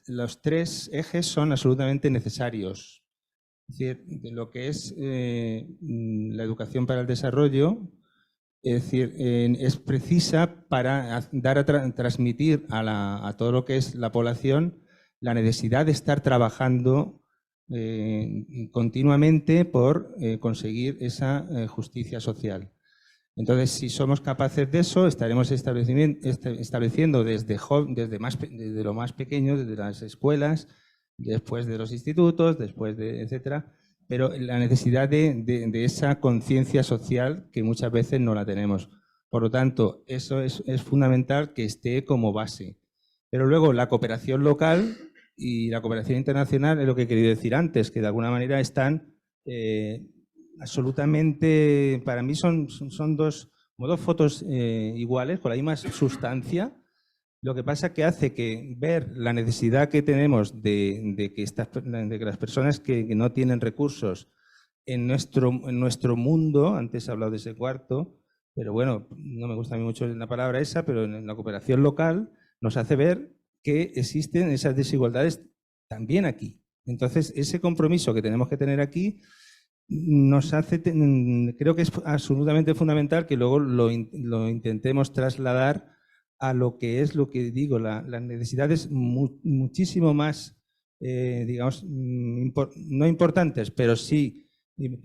los 3 ejes son absolutamente necesarios. Es decir, de lo que es la educación para el desarrollo, es decir, es precisa para transmitir a todo lo que es la población la necesidad de estar trabajando continuamente por conseguir esa justicia social. Entonces, si somos capaces de eso, estaremos estableciendo desde lo más pequeño, desde las escuelas, después de los institutos, después de etcétera, pero la necesidad de esa conciencia social que muchas veces no la tenemos. Por lo tanto, eso es fundamental que esté como base. Pero luego la cooperación local y la cooperación internacional es lo que he querido decir antes, que de alguna manera están absolutamente, para mí son dos fotos iguales, con la misma sustancia. Lo que pasa que hace que ver la necesidad que tenemos de que las personas que no tienen recursos en nuestro mundo, antes he hablado de ese cuarto, pero bueno, no me gusta a mí mucho la palabra esa, pero en la cooperación local nos hace ver que existen esas desigualdades también aquí. Entonces, ese compromiso que tenemos que tener aquí creo que es absolutamente fundamental que luego lo intentemos trasladar a lo que es lo que digo, las necesidades muchísimo más, digamos, no importantes, pero sí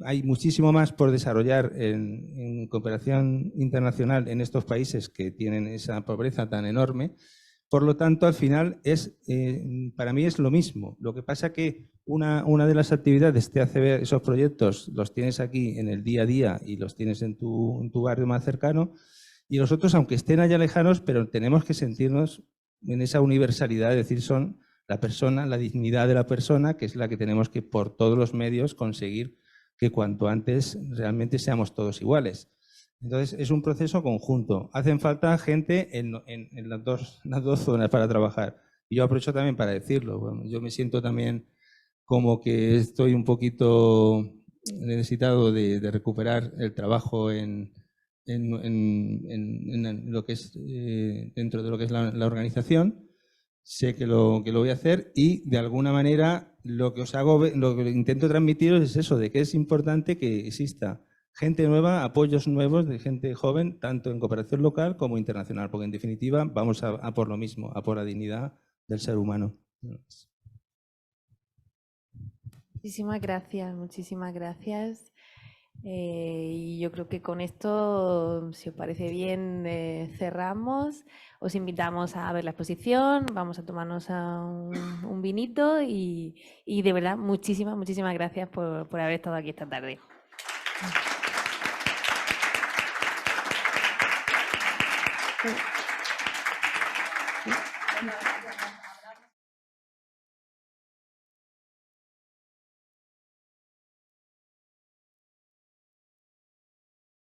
hay muchísimo más por desarrollar en cooperación internacional en estos países que tienen esa pobreza tan enorme. Por lo tanto, al final, para mí es lo mismo. Lo que pasa que una de las actividades te hace ver esos proyectos, los tienes aquí en el día a día y los tienes en tu barrio más cercano, y los otros, aunque estén allá lejanos, pero tenemos que sentirnos en esa universalidad, es decir, son la persona, la dignidad de la persona, que es la que tenemos que por todos los medios conseguir que cuanto antes realmente seamos todos iguales. Entonces, es un proceso conjunto. Hacen falta gente en las dos zonas para trabajar. Y yo aprovecho también para decirlo. Bueno, yo me siento también como que estoy un poquito necesitado de recuperar el trabajo en lo que es dentro de lo que es la organización. Sé que lo voy a hacer y de alguna manera lo que intento transmitiros es eso, de que es importante que exista gente nueva, apoyos nuevos de gente joven, tanto en cooperación local como internacional, porque en definitiva vamos a por lo mismo, a por la dignidad del ser humano. Muchísimas gracias, muchísimas gracias. Y yo creo que con esto, si os parece bien, cerramos. Os invitamos a ver la exposición, vamos a tomarnos un vinito y de verdad muchísimas, muchísimas gracias por haber estado aquí esta tarde.